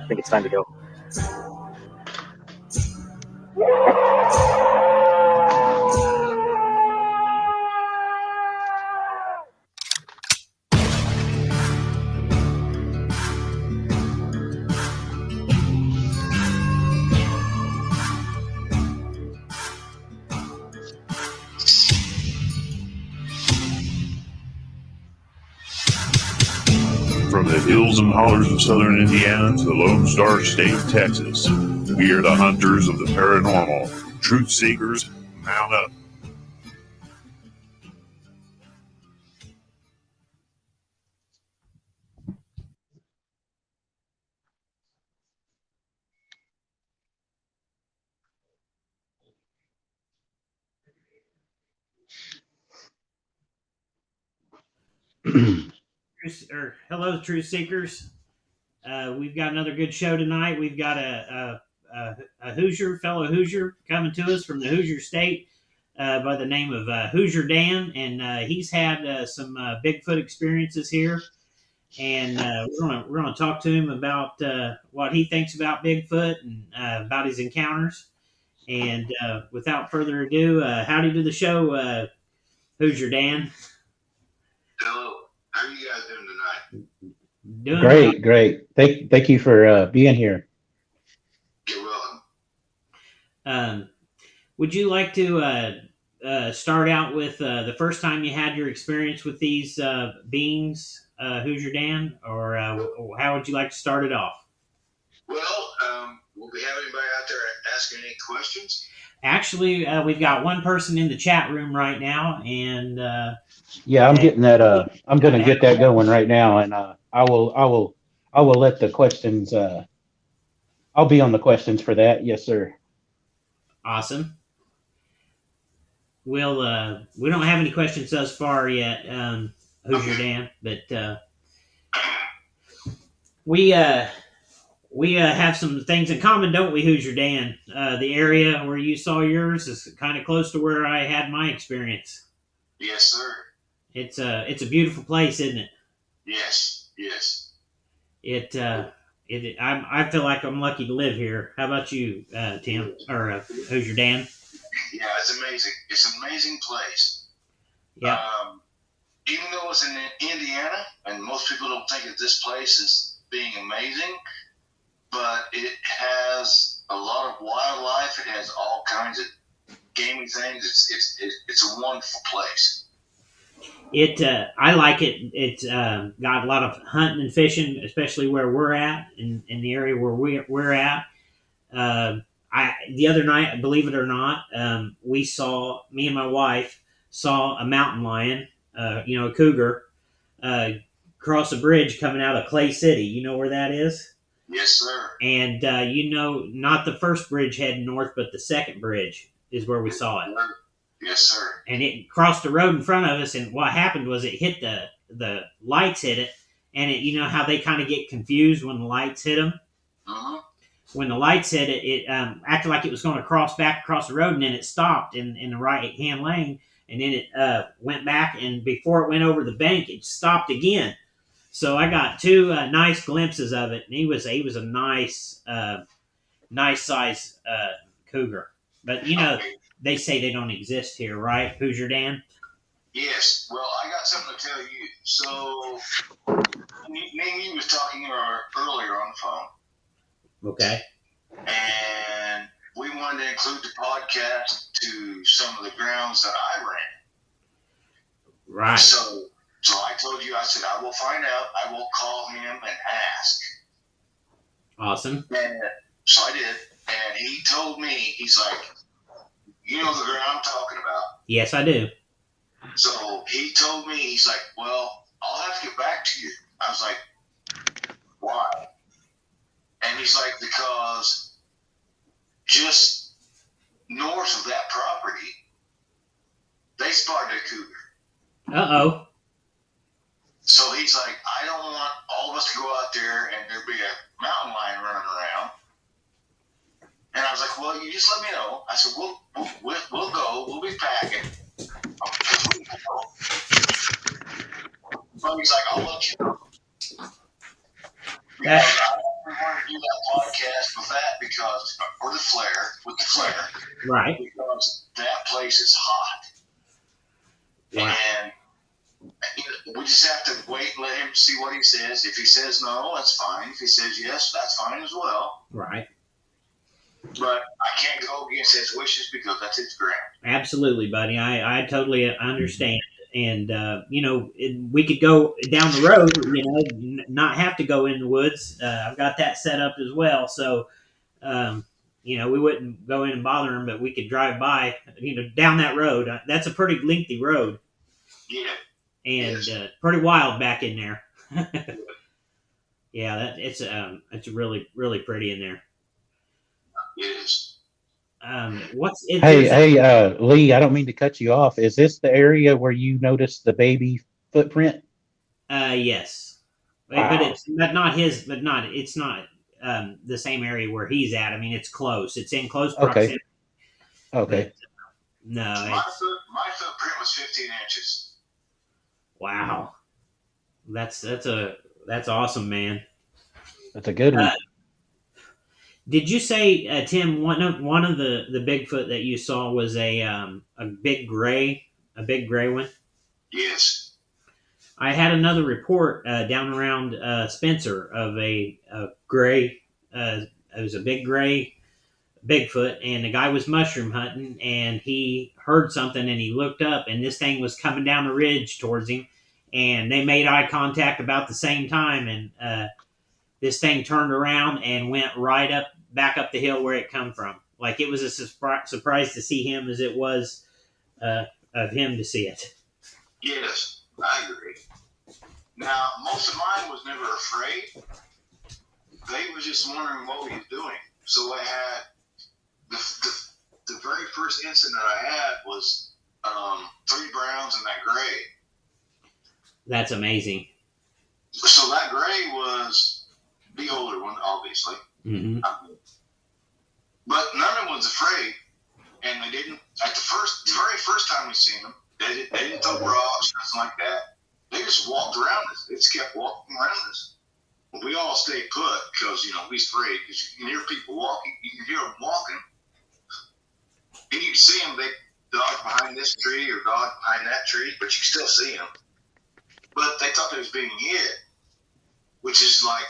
I think it's time to go. From the hills and hollers of southern Indiana to the Lone Star State of Texas, we are the hunters of the paranormal. Truth seekers, mount up. Hello, Truth Seekers. We've got another good show tonight. We've got a fellow Hoosier, coming to us from the Hoosier State by the name of Hoosier Dan, and he's had some Bigfoot experiences here. And we're gonna talk to him about what he thinks about Bigfoot and about his encounters. And without further ado, howdy to the show, Hoosier Dan. Hello. How are you guys doing tonight? Doing Great. Thank you for being here. You're welcome. Would you like to start out with the first time you had your experience with these beings, Hoosier Dan, or how would you like to start it off? Well, will we have anybody out there asking any questions? Actually, we've got one person in the chat room right now, and Yeah, I'm getting that. I'm going to get that going right now, and I will let the questions. I'll be on the questions for that. Yes, sir. Awesome. We don't have any questions thus far yet, Hoosier Dan, but we have some things in common, don't we, Hoosier Dan? The area where you saw yours is kind of close to where I had my experience. Yes, sir. It's a beautiful place, isn't it? Yes. I feel like I'm lucky to live here. How about you, Tim, or Hoosier Dan? Yeah, it's amazing. It's an amazing place. Yeah. Even though it's in Indiana, and most people don't think of this place as being amazing, but it has a lot of wildlife. It has all kinds of gaming things. It's a wonderful place. I like it. It's got a lot of hunting and fishing, especially where we're at, in the area where we're at. The other night, believe it or not, me and my wife saw a mountain lion, a cougar, cross a bridge coming out of Clay City. You know where that is? Yes, sir. And not the first bridge heading north, but the second bridge is where we saw it. Yes, sir. And it crossed the road in front of us, and what happened was it hit the lights hit it, and you know how they kind of get confused when the lights hit them? Uh-huh. When the lights hit it, it acted like it was going to cross back across the road, and then it stopped in the right-hand lane, and then it went back, and before it went over the bank, it stopped again. So I got two nice glimpses of it, and he was a nice size cougar. But, they say they don't exist here, right, Hoosier Dan? Yes. Well, I got something to tell you. So, me and you was talking earlier on the phone. Okay. And we wanted to include the podcast to some of the grounds that I ran. Right. So I told you, I said, I will find out. I will call him and ask. Awesome. And so I did. And he told me, he's like, you know the ground I'm talking about? Yes, I do. So he told me, he's like, well, I'll have to get back to you. I was like, why? And he's like, because just north of that property, they spotted a cougar. Uh-oh. So he's like, I don't want all of us to go out there and there be a mountain lion running around. And I was like, well, you just let me know. I said, we'll go. We'll be packing. But he's like, I'll let you know. I don't want to do that Right. Because that place is hot. Wow. And we just have to wait and let him see what he says. If he says no, that's fine. If he says yes, that's fine as well. Right. But I can't go against his wishes because that's his grant. Absolutely, buddy. I totally understand. And, we could go down the road, not have to go in the woods. I've got that set up as well. So, we wouldn't go in and bother him, but we could drive by, down that road. That's a pretty lengthy road. Yeah. And Yes. pretty wild back in there. Yeah, it's really, really pretty in there. It is. Hey, Lee, I don't mean to cut you off. Is this the area where you noticed the baby footprint? Yes, Wow. but it's not the same area where he's at. I mean, it's close. It's in close proximity. Okay. But, no, My footprint was 15 inches. Wow, that's awesome, man. That's a good one. Did you say, Tim, one of the Bigfoot that you saw was a big gray one? Yes. I had another report down around Spencer of a gray. It was a big gray Bigfoot, and the guy was mushroom hunting, and he heard something, and he looked up, and this thing was coming down the ridge towards him, and they made eye contact about the same time, and this thing turned around and went back up the hill where it come from. Like it was a surprise to see him as it was of him to see it. Yes, I agree. Now, most of mine was never afraid. They were just wondering what we were doing. So I had the very first incident I had was 3 browns and that gray. That's amazing. So that gray was the older one, obviously. Mm-hmm. But none of them was afraid, and they didn't. At the very first time we seen them, they didn't throw rocks, nothing like that. They just walked around us. They just kept walking around us. We all stayed put because we afraid because you can hear people walking. You can hear them walking, and you can see them. They dodge behind this tree or dodge behind that tree, but you can still see them. But they thought they was being hit, which is like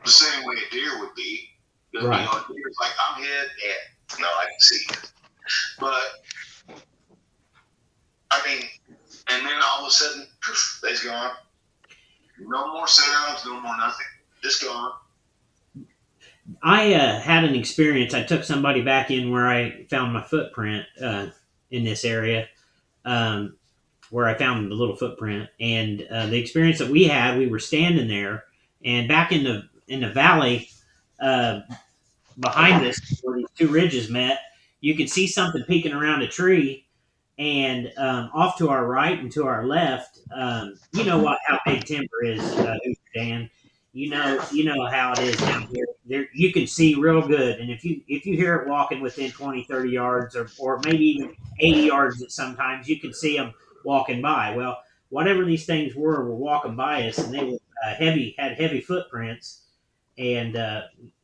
the same way a deer would be. Right. A deer's like, I'm hit, and no, I can see you. But, I mean, and then all of a sudden, poof, they's gone. No more sounds, no more nothing. Just gone. I had an experience. I took somebody back in where I found my footprint in this area, where I found the little footprint. And the experience that we had, we were standing there, and back in the valley behind us, where these 2 ridges met, you could see something peeking around a tree. And off to our right and to our left, you know how big timber is, Hoosier Dan. You know how it is down here. There, you can see real good, and if you hear it walking within 20, 30 yards, or maybe even 80 yards, sometimes you can see them walking by. Well, whatever these things were walking by us, and they were had heavy footprints, and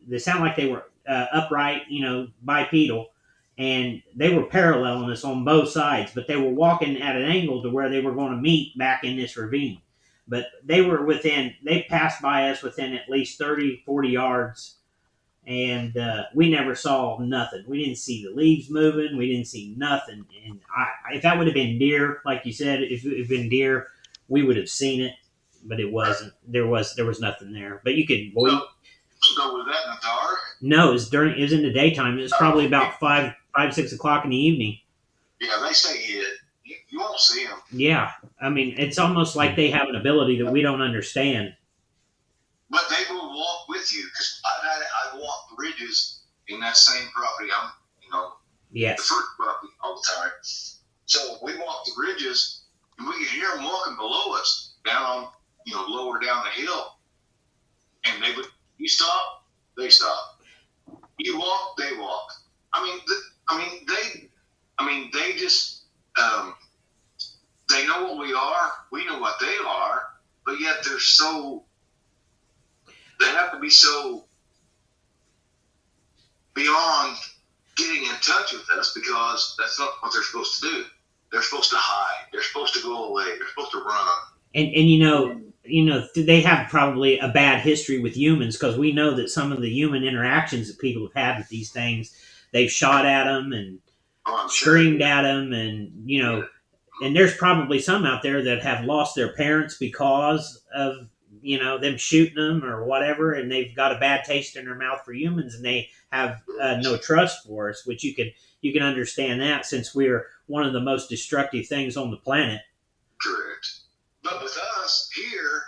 they sound like they were upright, bipedal. And they were paralleling us on both sides, but they were walking at an angle to where they were going to meet back in this ravine. But they passed by us within at least 30, 40 yards, and we never saw nothing. We didn't see the leaves moving. We didn't see nothing. And if that would have been deer, like you said, if it had been deer, we would have seen it, but it wasn't. There was nothing there. But you could... So was that in the dark? No, it was in the daytime. It was probably about 5, 6 o'clock in the evening. Yeah, they stay hid. You won't see them. Yeah, I mean, it's almost like they have an ability that we don't understand. But they will walk with you because I walk ridges in that same property. Yes. The first property all the time. So we walk the ridges, and we can hear them walking below us, down, lower down the hill. And they would, you stop, they stop. You walk, they walk. They just, they know what we are. We know what they are, but yet they have to be so beyond getting in touch with us because that's not what they're supposed to do. They're supposed to hide. They're supposed to go away. They're supposed to run. And they have probably a bad history with humans, because we know that some of the human interactions that people have had with these things, they've shot at them and screamed at them, and and there's probably some out there that have lost their parents because of them shooting them or whatever, and they've got a bad taste in their mouth for humans, and they have no trust for us, which you can understand that, since we're one of the most destructive things on the planet. Correct. But with us here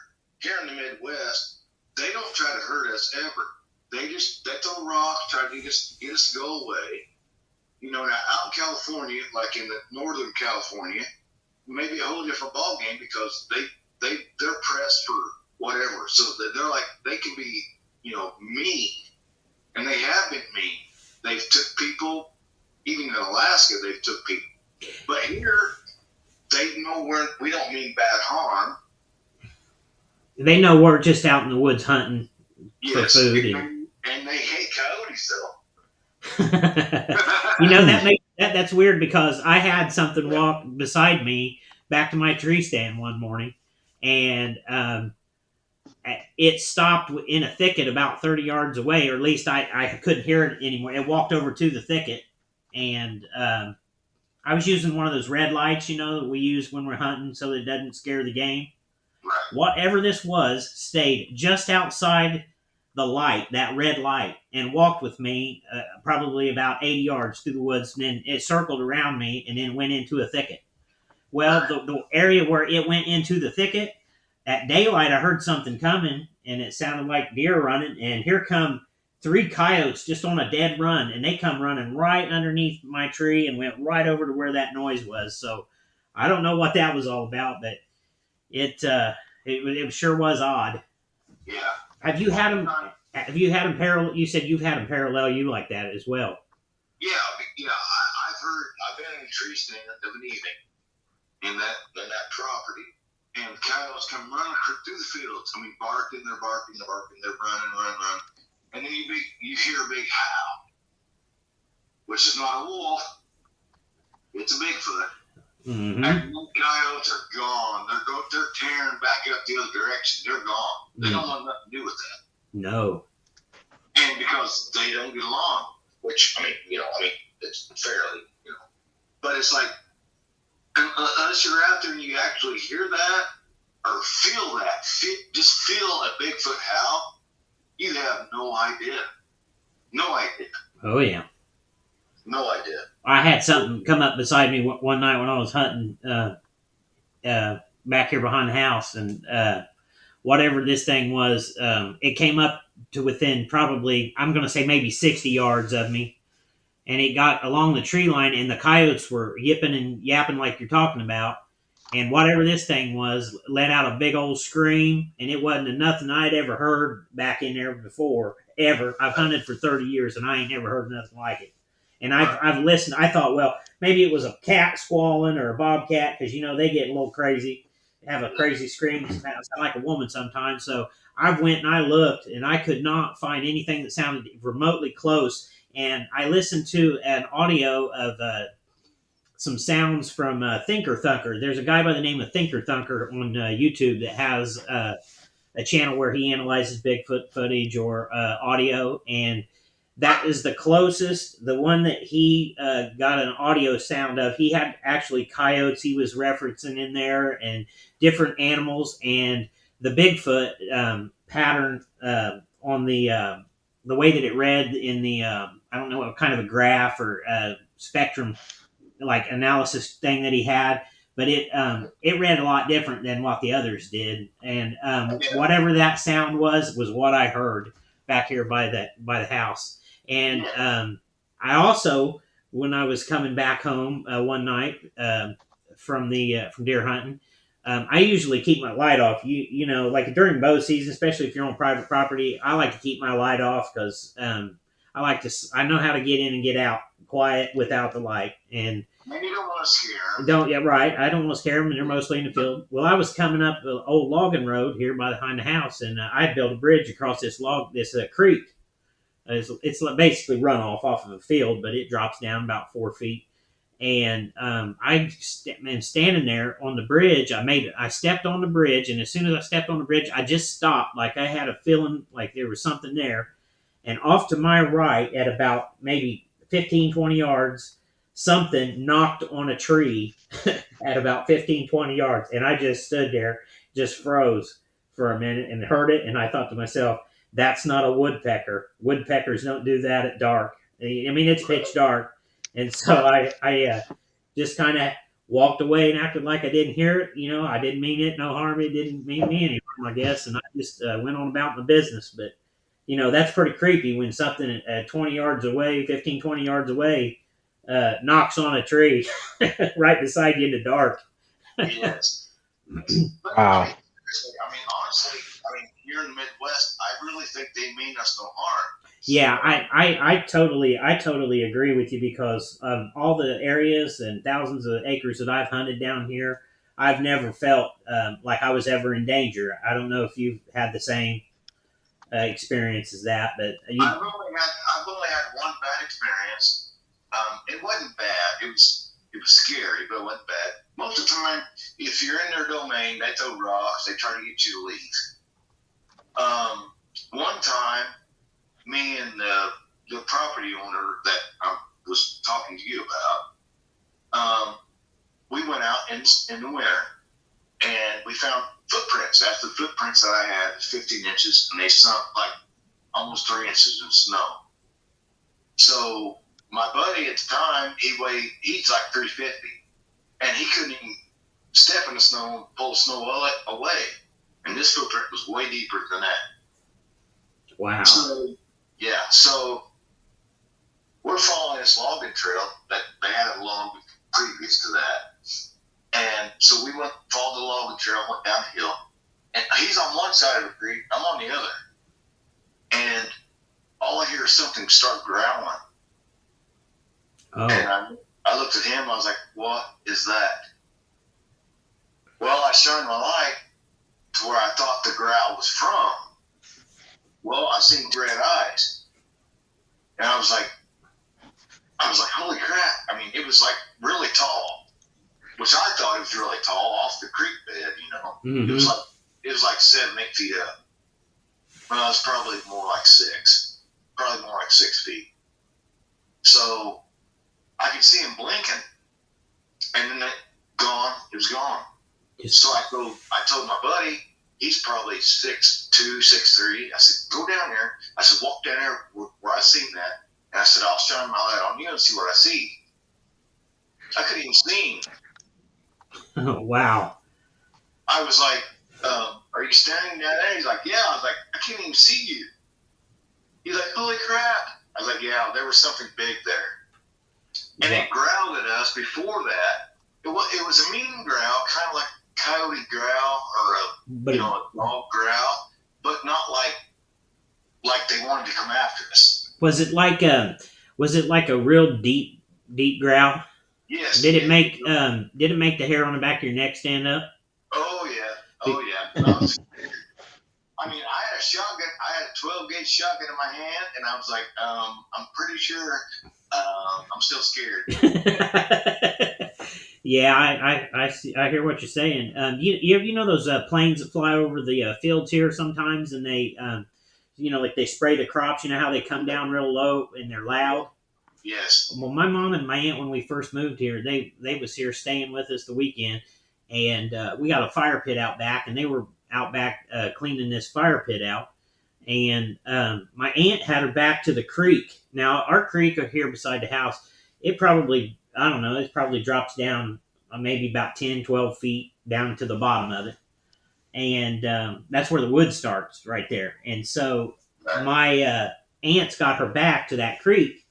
in the Midwest, they don't try to hurt us ever. They throw rocks, try to get us to go away. Now out in California, like in the Northern California, maybe a whole different ball game, because they're pressed for whatever. So they're like, they can be, mean, and they have been mean. They've took people, even in Alaska, they've took people. But here, they know we don't mean bad harm. They know we're just out in the woods hunting for food. And they hate coyotes, though. That's weird, because I had something walk beside me back to my tree stand one morning, and it stopped in a thicket about 30 yards away, or at least I couldn't hear it anymore. It walked over to the thicket, and I was using one of those red lights, that we use when we're hunting so that it doesn't scare the game. Right. Whatever this was stayed just outside the light, that red light, and walked with me probably about 80 yards through the woods, and then it circled around me and then went into a thicket. Well, the area where it went into the thicket, at daylight I heard something coming, and it sounded like deer running, and here come 3 coyotes just on a dead run, and they come running right underneath my tree and went right over to where that noise was. So I don't know what that was all about, but it sure was odd. Yeah. Have you had them parallel? You said you've had them parallel you like that as well. Yeah, I've been in a tree stand of an evening in that property, and coyotes come running through the fields. I mean, barking, they're running. And then you hear a big howl, which is not a wolf, it's a Bigfoot. Mm-hmm. And the coyotes are gone. They're tearing back up the other direction. They're gone. They don't want nothing to do with that. No. And because they don't get along, which it's fairly, but it's like, unless you're out there and you actually hear that or feel that, just feel a Bigfoot howl, you have no idea. No idea. Oh, yeah. No idea. I had something come up beside me one night when I was hunting back here behind the house, and whatever this thing was, it came up to within probably, I'm going to say maybe 60 yards of me, and it got along the tree line, and the coyotes were yipping and yapping like you're talking about, and whatever this thing was let out a big old scream, and it wasn't nothing I'd ever heard back in there before, ever. I've hunted for 30 years, and I ain't never heard nothing like it. And I've listened. I thought, well, maybe it was a cat squalling or a bobcat, because, they get a little crazy, have a crazy scream, sound like a woman sometimes. So I went and I looked, and I could not find anything that sounded remotely close. And I listened to an audio of some sounds from Thinker Thunker. There's a guy by the name of Thinker Thunker on YouTube that has a channel where he analyzes Bigfoot footage or audio, and that is the closest. The one that he got an audio sound of, he had actually coyotes he was referencing in there and different animals, and the Bigfoot pattern on the way that it read in the, I don't know what kind of a graph or spectrum like analysis thing that he had, but it read a lot different than what the others did. And whatever that sound was what I heard back here by the house. And I also, when I was coming back home one night from deer hunting, I usually keep my light off. Like during bow season, especially if you're on private property, I like to keep my light off because I know how to get in and get out quiet without the light. And you don't want to scare them. I don't want to scare them, and they're mostly in the field. Well, I was coming up the old logging road here behind the house, and I built a bridge across this creek. It's basically runoff off of a field, but it drops down about 4 feet. And I am standing there on the bridge. I stepped on the bridge, and as soon as I stepped on the bridge, I just stopped. Like I had a feeling like there was something there. And off to my right, at about maybe 15, 20 yards, something knocked on a tree at about 15, 20 yards. And I just stood there, just froze for a minute and heard it. And I thought to myself, that's not a woodpecker. Woodpeckers don't do that at dark. I mean, it's pitch dark. And so I just kind of walked away and acted like I didn't hear it. I didn't mean it no harm. It didn't mean me any harm, I guess. And I just went on about my business. But, that's pretty creepy when something 20 yards away, 15, 20 yards away, knocks on a tree right beside you in the dark. Yes. Wow. I mean, honestly, here in the Midwest, I really think they mean us no harm. Yeah, I totally agree with you, because of all the areas and thousands of acres that I've hunted down here, I've never felt like I was ever in danger. I don't know if you've had the same experience as that, but I've only had one bad experience. It wasn't bad. It was scary, but it wasn't bad. Most of the time, if you're in their domain, they throw rocks. They try to get you to leave. One time, me and the property owner that I was talking to you about, we went out in the winter, and we found footprints. That's the footprints that I had, 15 inches, and they sunk like almost 3 inches in snow. So my buddy at the time, he's like 350, and he couldn't even step in the snow and pull the snow away. And this footprint was way deeper than that. wow. So we're following this logging trail that they had along previous to that. And so we followed the logging trail, went down the hill, and he's on one side of the creek, I'm on the other. And all I hear is something start growling. Oh. And I looked at him, I was like, what is that? Well, I shined my light to where I thought the growl was from. Well, I seen red eyes. And I was like, holy crap. I mean, it was like really tall, which I thought it was really tall off the creek bed, Mm-hmm. It was like 7, 8 feet up. Well, it was probably more like 6 feet. So I could see him blinking, and then it was gone. So I told my buddy, he's probably 6'2", 6'3". I said, go down there. I said, walk down there where I seen that. And I said, I'll shine my light on you and see what I see. I couldn't even see him. Oh, wow. I was like, are you standing down there? He's like, yeah. I was like, I can't even see you. He's like, holy crap. I was like, yeah, there was something big there. And it growled at us before that. It was a mean growl, kind of like coyote growl or a dog growl, but not like they wanted to come after us. Was it like a real deep growl? Yes. Did it make the hair on the back of your neck stand up? Oh yeah. I mean, I had a shotgun. I had a 12-gauge shotgun in my hand, and I was like, I'm pretty sure I'm still scared. Yeah, I hear what you're saying. You know those planes that fly over the fields here sometimes, and they like they spray the crops. You know how they come down real low and they're loud. Yes. Well, my mom and my aunt, when we first moved here, they was here staying with us the weekend, and we got a fire pit out back, and they were out back cleaning this fire pit out. And my aunt had her back to the creek. Now, our creek here beside the house, it probably drops down maybe about 10, 12 feet down to the bottom of it. And that's where the wood starts, right there. And so my aunt's got her back to that creek.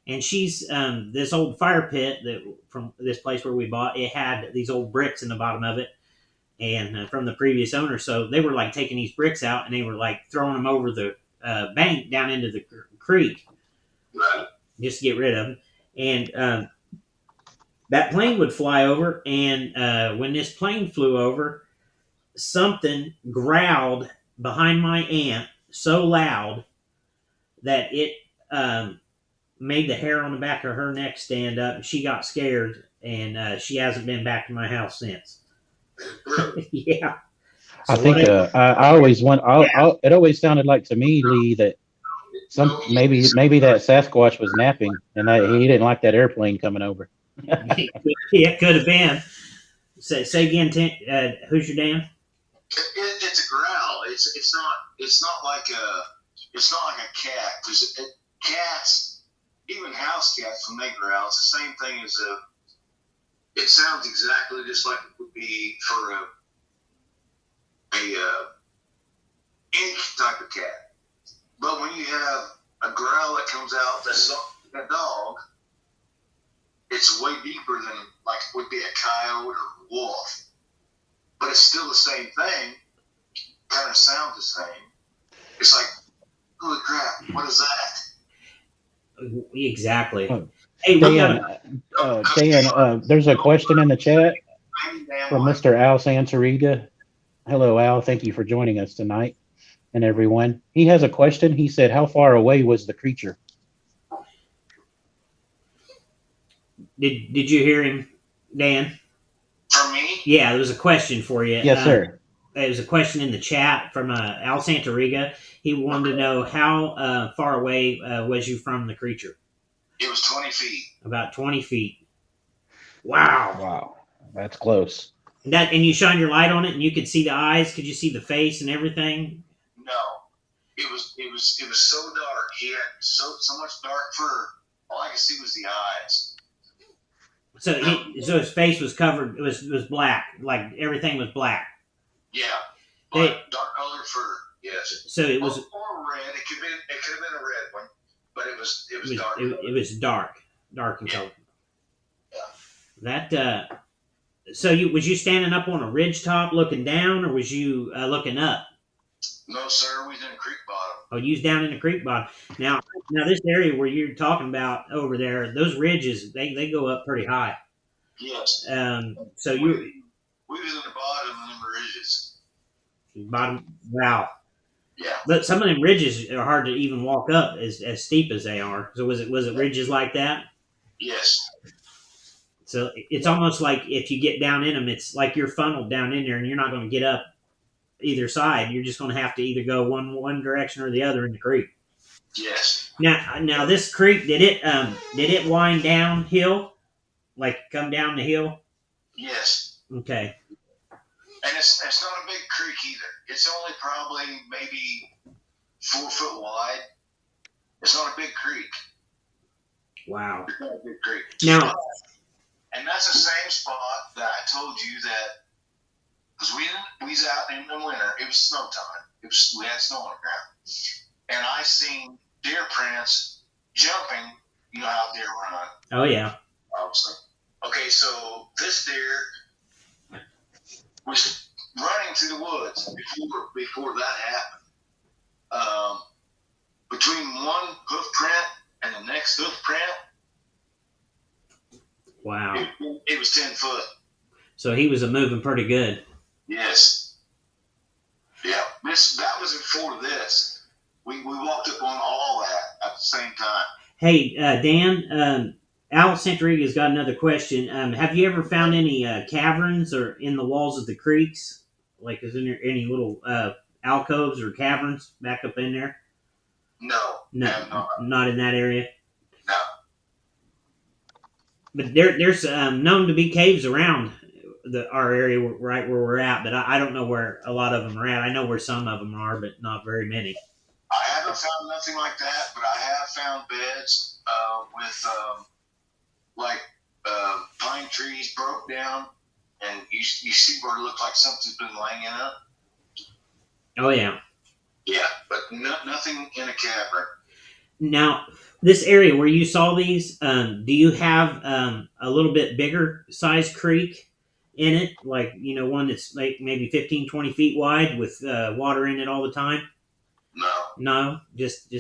And she's this old fire pit that from this place where we bought, it had these old bricks in the bottom of it, and from the previous owner. So they were like taking these bricks out and they were like throwing them over the bank down into the creek, just to get rid of them. And that plane would fly over, and when this plane flew over, something growled behind my aunt so loud that it made the hair on the back of her neck stand up, and she got scared, and she hasn't been back to my house since. Yeah. I So think whatever. I always want. It always sounded like to me, Lee, that maybe that Sasquatch was napping and that he didn't like that airplane coming over. It could have been. Say again, Hoosier Dan. It's a growl. It's not like a cat, because cats, even house cats, when they growl, it's the same thing as a. It sounds exactly just like it would be for a ink type of cat. But when you have a growl that comes out that's like a dog, it's way deeper than like would be a coyote or a wolf. But it's still the same thing. Kind of sounds the same. It's like, holy crap, what is that? Exactly. Oh, Hey, we got Dan, there's a question in the chat from Mr. Al Santoriga. Hello, Al. Thank you for joining us tonight, and everyone. He has a question. He said, "How far away was the creature?" Did you hear him, Dan? For me? Yeah, there was a question for you. Yes, sir. There was a question in the chat from Al Santoriga. He wanted to know how far away was you from the creature? It was 20 feet. About 20 feet. Wow. Wow, that's close. And you shine your light on it, and you could see the eyes. Could you see the face and everything? No, it was so dark. He had so much dark fur. All I could see was the eyes. So his face was covered. It was black. Like everything was black. Yeah, dark colored fur. Yes. So it was or red. It could have been a red one, but it was dark. It was dark in color. Yeah. That. So was you standing up on a ridge top looking down, or was you looking up? No, sir. We was in a creek bottom. Oh, you was down in the creek bottom. Now this area where you're talking about over there, those ridges they go up pretty high. Yes. So we was in the bottom of them ridges. Bottom. Wow. Yeah. But some of them ridges are hard to even walk up as steep as they are. So was it ridges like that? Yes. So it's almost like if you get down in them, it's like you're funneled down in there, and you're not going to get up either side. You're just going to have to either go one direction or the other in the creek. Yes. Now this creek, did it wind downhill, like come down the hill? Yes. Okay. And it's not a big creek either. It's only probably maybe 4 foot wide. It's not a big creek. Wow. It's not a big creek. Now. And that's the same spot that I told you that, because we was out in the winter. It was snow time. We had snow on the ground, and I seen deer prints jumping. You know how deer run. Oh yeah. Obviously. Okay, so this deer was running through the woods before that happened. Between one hoof print and the next hoof print. Wow. It was 10 foot. So he was moving pretty good. Yes. Yeah. That was before this. We walked up on all that at the same time. Hey, Dan, Al Santoriga's got another question. Have you ever found any caverns or in the walls of the creeks? Like, is there any little alcoves or caverns back up in there? No. Not in that area. No. But there's known to be caves around our area, right where we're at. But I don't know where a lot of them are at. I know where some of them are, but not very many. I haven't found nothing like that, but I have found beds with pine trees broke down, and you see where it looks like something's been laying in it. Oh yeah. Yeah, but nothing in a cavern. Now, this area where you saw these, do you have a little bit bigger size creek in it? Like, one that's like maybe 15, 20 feet wide with water in it all the time? No, just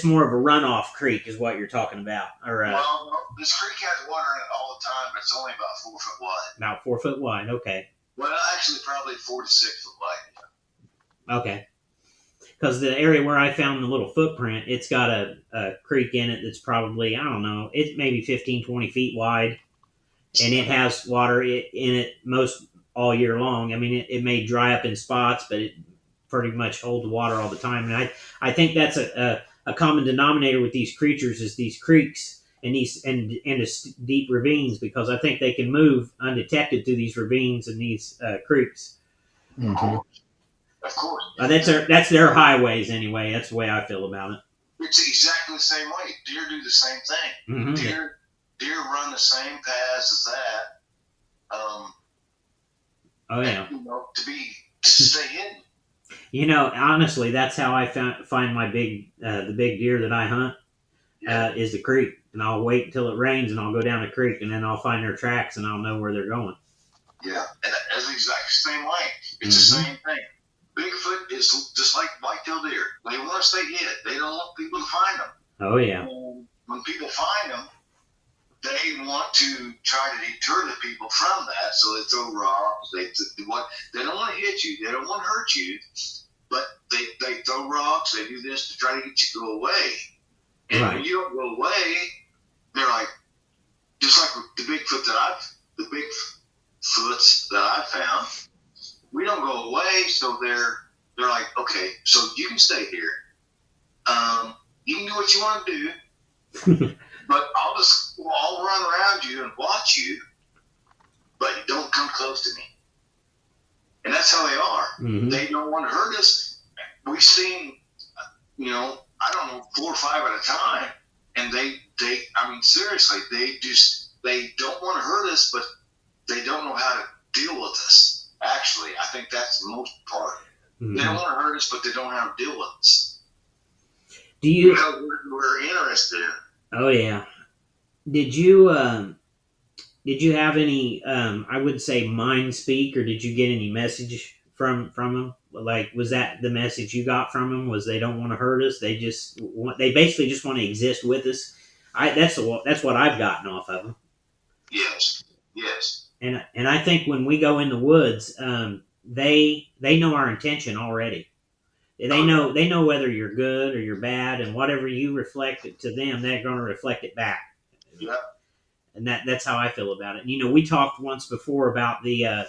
more of a runoff creek is what you're talking about. Or well, this creek has water in it all the time, but it's only about 4 foot wide. About 4 foot wide. Okay. Well, actually, probably 4 to 6 foot wide. Okay. because the area where I found the little footprint, it's got a creek in it that's probably, I don't know, it's maybe 15, 20 feet wide, and it has water in it most all year long. I mean, it may dry up in spots, but it pretty much holds water all the time. And I think that's a common denominator with these creatures is these creeks and these and deep ravines, because I think they can move undetected through these ravines and these creeks. Mm-hmm. Of course. That's their highways anyway. That's the way I feel about it. It's exactly the same way. Deer do the same thing. Mm-hmm. Deer run the same paths as that. Oh yeah. And, to stay hidden. You know, honestly, that's how I find my the big deer that I hunt is the creek. And I'll wait until it rains and I'll go down the creek and then I'll find their tracks and I'll know where they're going. Yeah, and that's the exact same way. It's the same thing. Bigfoot is just like white-tailed deer. They want to stay hid. They don't want people to find them. Oh yeah. And when people find them, they want to try to deter the people from that. So they throw rocks. They don't want to hit you. They don't want to hurt you. But they throw rocks. They do this to try to get you to go away. And when you don't go away, they're like, just like the Bigfoots that I've found, we don't go away, so they're like, okay, so you can stay here. You can do what you want to do, but I'll run around you and watch you, but don't come close to me. And that's how they are. Mm-hmm. They don't want to hurt us. We've seen, I don't know, 4 or 5 at a time, and I mean, seriously, they don't want to hurt us, but they don't know how to deal with us. Actually, I think that's the most part. Mm-hmm. They don't want to hurt us, but they don't know how to deal with us. Do you? We're interested in. Oh yeah. Did you have any? I would say mind speak, or did you get any message from them? Like, was that the message you got from them? Was they don't want to hurt us? They basically just want to exist with us. That's what I've gotten off of them. Yes. And I think when we go in the woods, they know our intention already. They know whether you're good or you're bad, and whatever you reflect it to them, they're going to reflect it back. Yeah. And that's how I feel about it. And, we talked once before about the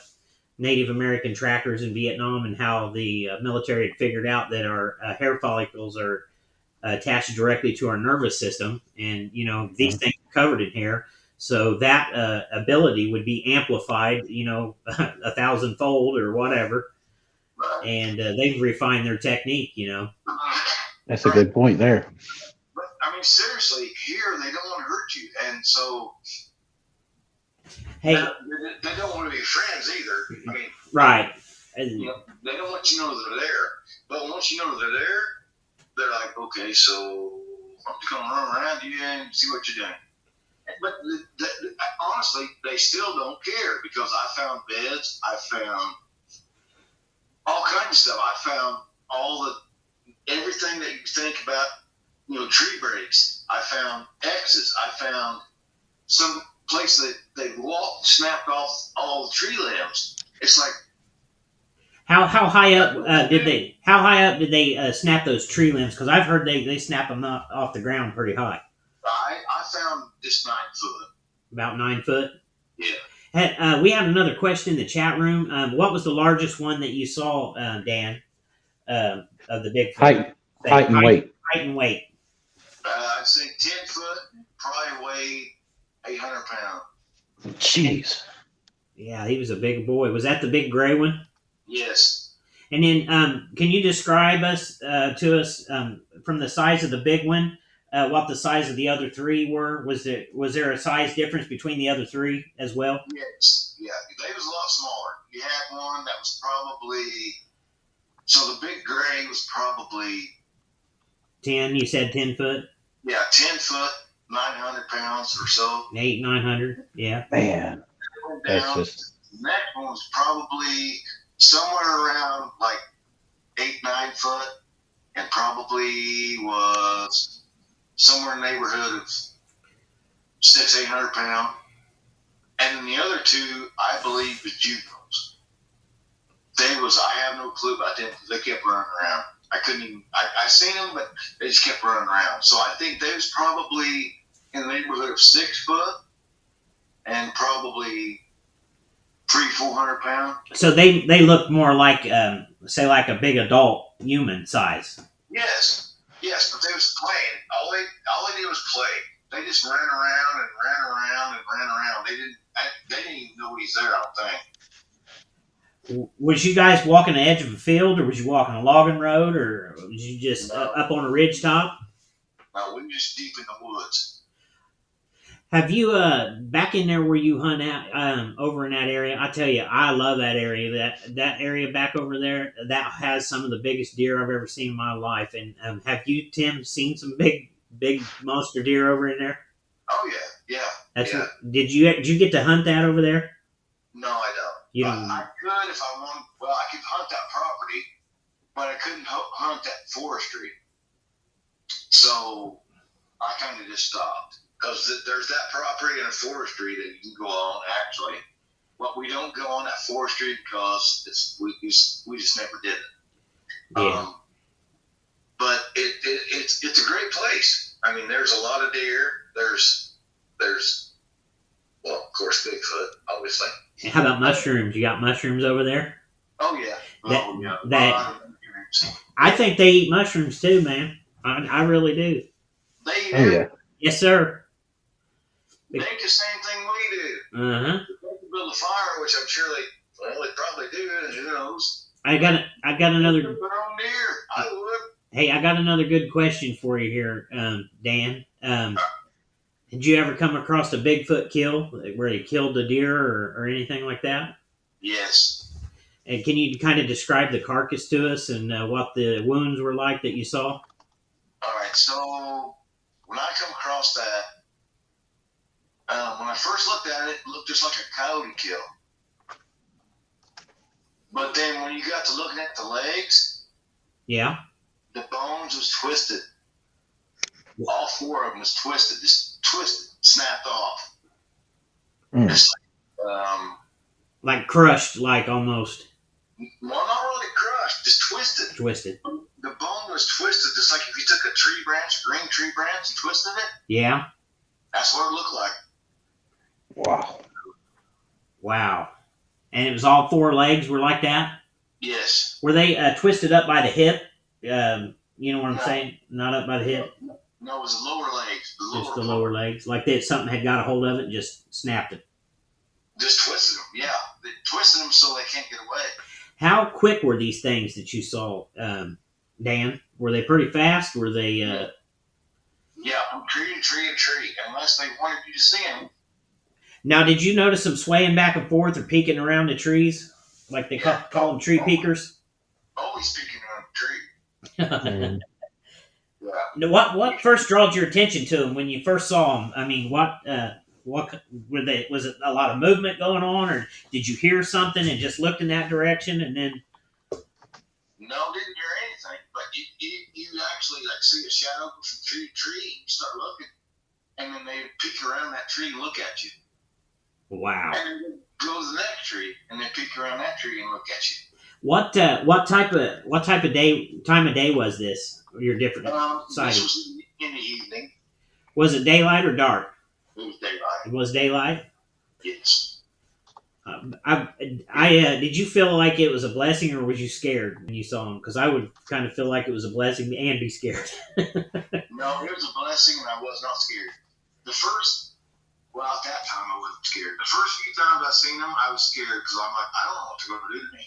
Native American trackers in Vietnam and how the military had figured out that our hair follicles are attached directly to our nervous system, and these things are covered in hair. So that ability would be amplified, 1,000-fold or whatever. And they've refined their technique, That's a good point there. But, I mean, seriously, here they don't want to hurt you. And so, hey, they don't want to be friends either. I mean, right. They don't want you to know they're there. But once you know they're there, they're like, okay, so I'm just going to run around you and see what you're doing. But honestly, they still don't care, because I found beds, I found all kinds of stuff. I found everything that you think about, tree breaks. I found X's. I found some place that they walked, snapped off all the tree limbs. It's like, how high up did they snap those tree limbs? Because I've heard they snap them off the ground pretty high. I found just 9 foot. About 9 foot? Yeah. We have another question in the chat room. What was the largest one that you saw, Dan, of the Bigfoot? Height and weight. Height and weight. I'd say 10 foot, probably weighed 800 pounds. Jeez. Yeah, he was a big boy. Was that the big gray one? Yes. And then, can you describe to us from the size of the big one, what the size of the other 3 were? Was there a size difference between the other 3 as well? Yes. Yeah, they was a lot smaller. You had one that was probably, so the big gray was probably 10. You said 10 foot. Yeah, 10 foot, 900 pounds or so. 900. Yeah. Man, that's just. The next one was probably somewhere around like 8-9 foot, and probably was somewhere in the neighborhood of 600-800 pounds. And then the other 2, I believe, was juveniles. I have no clue about them because they kept running around. I couldn't even. I seen them, but they just kept running around. So I think they was probably in the neighborhood of 6 foot and probably 300-400 pounds. So they look more like, say, like a big adult human size. Yes, but they was playing. All they did was play. They just ran around and ran around and ran around. They didn't even know he's there, I don't think. Was you guys walking the edge of a field, or was you walking a logging road, or was you just up on a ridge top? No, we were just deep in the woods. Have you back in there where you hunt out over in that area? I tell you, I love that area. That area back over there, that has some of the biggest deer I've ever seen in my life. And have you, Tim, seen some big monster deer over in there? Oh yeah. Did you get to hunt that over there? No, I don't. You don't. I could if I wanted. Well, I could hunt that property, but I couldn't hunt that forestry. So I kind of just stopped. Because there's that property and a forestry that you can go on, actually. But we don't go on that forestry because we just never did it. Yeah. But it's a great place. I mean, there's a lot of deer. There's well, of course, Bigfoot, obviously. How about mushrooms? You got mushrooms over there? Oh, yeah. I think they eat mushrooms too, man. I really do. They eat Oh yeah. Yes, sir. They do the same thing we do. Uh-huh. They can build a fire, which I'm sure they probably do, and who knows. I got another. Their own deer. I would. Hey, I got another good question for you here, Dan. Did you ever come across a Bigfoot kill where he killed the deer or anything like that? Yes. And can you kind of describe the carcass to us and what the wounds were like that you saw? All right. So when I come across that, when I first looked at it, it looked just like a coyote kill. But then when you got to looking at the legs, Yeah. the bones was twisted. All 4 of them was twisted, just twisted, snapped off. Mm. It's Like crushed, like almost. well, not really crushed, just twisted. Twisted. The bone was twisted, just like if you took a tree branch, a green tree branch, and twisted it. Yeah. That's what it looked like. Wow. Wow. And it was all 4 legs were like that? Yes. Were they twisted up by the hip? You know what I'm No. saying? Not up by the hip? No, it was the lower legs. Just the lower legs? Like that something had got a hold of it and just snapped it? Just twisted them, yeah. They twisted them so they can't get away. How quick were these things that you saw, Dan? Were they pretty fast? Were they... Yeah, from tree to tree to tree, unless they wanted you to see them. Now, did you notice them swaying back and forth or peeking around the trees? Like they call them tree peekers? Always peeking around the tree. Mm. Yeah. Now, what first drawed your attention to them when you first saw them? I mean, what were they? Was it a lot of movement going on, or did you hear something and just looked in that direction and then? No, didn't hear anything. But you actually like see a shadow go from tree to tree. You start looking, and then they peek around that tree and look at you. Wow. And then go to the next tree, and they peek around that tree and look at you. What type of time of day was this? Your different This sightings. was in the evening. Was it daylight or dark? It was daylight. It was daylight. Yes. Did you feel like it was a blessing, or was you scared when you saw him? Because I would kind of feel like it was a blessing and be scared. No, it was a blessing, and I was not scared. At that time, I wasn't scared. The first few times I seen them, I was scared because I'm like, I don't know what they're going to do to me.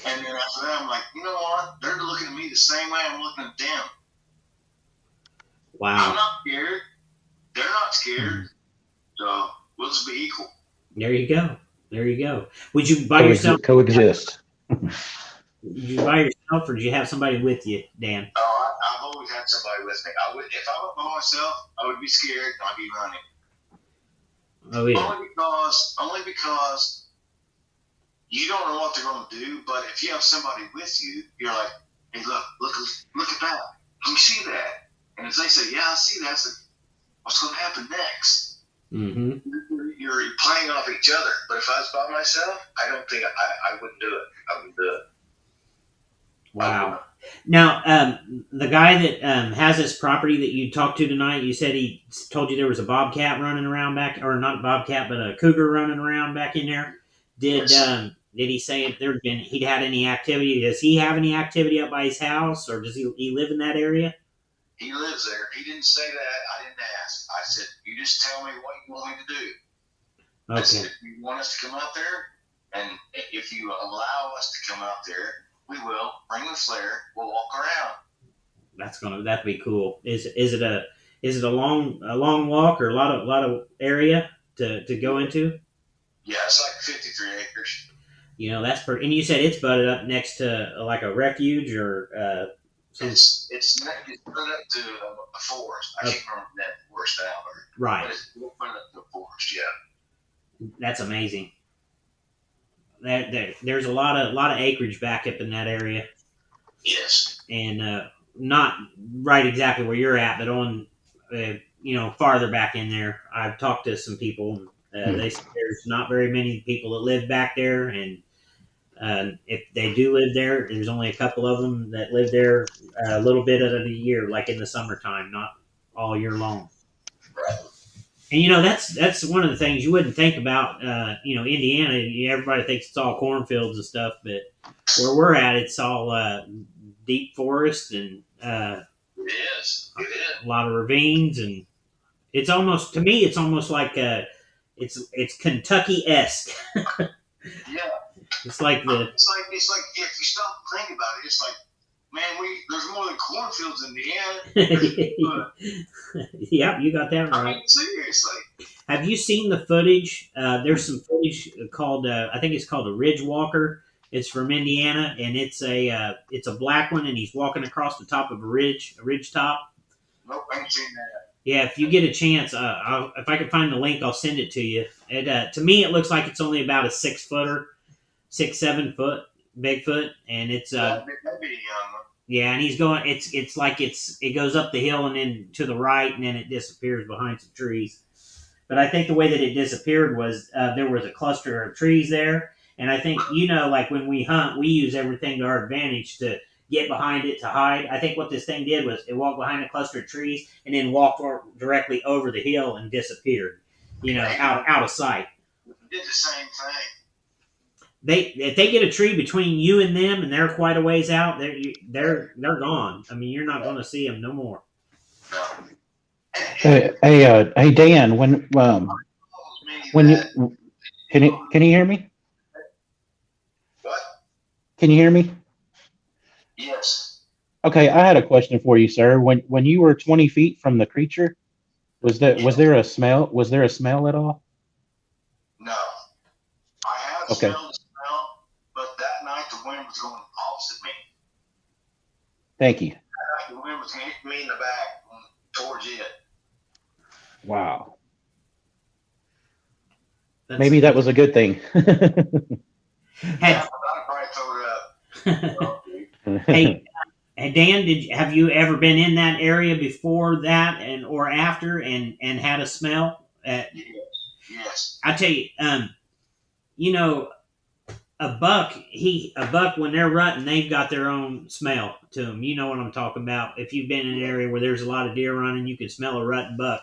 And then after that, I'm like, you know what? They're looking at me the same way I'm looking at them. Wow. I'm not scared. They're not scared. So we'll just be equal. There you go. There you go. Would you by yourself? Coexist. Did you by yourself, or did you have somebody with you, Dan? Oh, I've always had somebody with me. If I went by myself, I would be scared and I'd be running. Oh yeah. Only because you don't know what they're going to do. But if you have somebody with you, you're like, hey, look at that. Can you see that? And if they say, yeah, I see that, it's like, what's going to happen next? Mm-hmm. You're playing off each other. But if I was by myself, I don't think I wouldn't do it. I wouldn't do it. Wow. Now, the guy that has this property that you talked to tonight, you said he told you there was a bobcat running around back, or not a bobcat, but a cougar running around back in there. Did he say if there'd been he'd had any activity? Does he have any activity up by his house, or does he live in that area? He lives there. He didn't say that. I didn't ask. I said, you just tell me what you want me to do. I said, Okay, if you want us to come out there, and if you allow us to come out there, we will. Bring the flare. We'll walk around. that'd be cool. Is it a long walk or a lot of area to go into? Yeah, it's like 53 acres. You know, that's pretty. And you said it's butted up next to like a refuge or some It's put up to a forest. I can't remember that forest out there. right. But it's put up to a forest, yeah. That's amazing. There's a lot of acreage back up in that area, Yes. and not right exactly where you're at, but on farther back in there. I've talked to some people. They say there's not very many people that live back there, and if they do live there, there's only a couple of them that live there a little bit of the year, like in the summertime, not all year long. Right. And that's one of the things you wouldn't think about. Indiana, everybody thinks it's all cornfields and stuff, but where we're at, it's all deep forest and It is. It is. a lot of ravines, and it's almost to me, it's almost like it's Kentucky-esque. Yeah. It's like the It's like if you stop and think about it, it's like, man, there's more than cornfields in Indiana. Yep, you got that I right. mean, seriously. Have you seen the footage? There's some footage called I think it's called a Ridge Walker. It's from Indiana, and it's a black one, and he's walking across the top of a ridge top. Nope, I ain't seen that. Yeah, if you get a chance, if I can find the link, I'll send it to you. To me, it looks like it's only about a 6-7 foot Bigfoot, and it's That'd be young. yeah, and he's going. It's like it goes up the hill and then to the right, and then it disappears behind some trees. But I think the way that it disappeared was there was a cluster of trees there, and I think like when we hunt, we use everything to our advantage to get behind it to hide. I think what this thing did was it walked behind a cluster of trees and then walked directly over the hill and disappeared, out of sight. Did the same thing. If they get a tree between you and them, and they're quite a ways out, they're gone. I mean, you're not going to see them no more. No. Hey, Dan, when you can you hear me? What? Can you hear me? Yes. Okay, I had a question for you, sir. When you were 20 feet from the creature, was there a smell? Was there a smell at all? No. I have Okay. smelled the smell, but that night the wind was going opposite me. Thank you. That night the wind was hitting me in the back towards it. Wow. That's- Maybe that was a good thing. Had, I'd probably throw it up. hey, Dan, have you ever been in that area before that or after and had a smell? Yes. I tell you, a buck when they're rutting, they've got their own smell to them. You know what I'm talking about. If you've been in an area where there's a lot of deer running, you can smell a rutting buck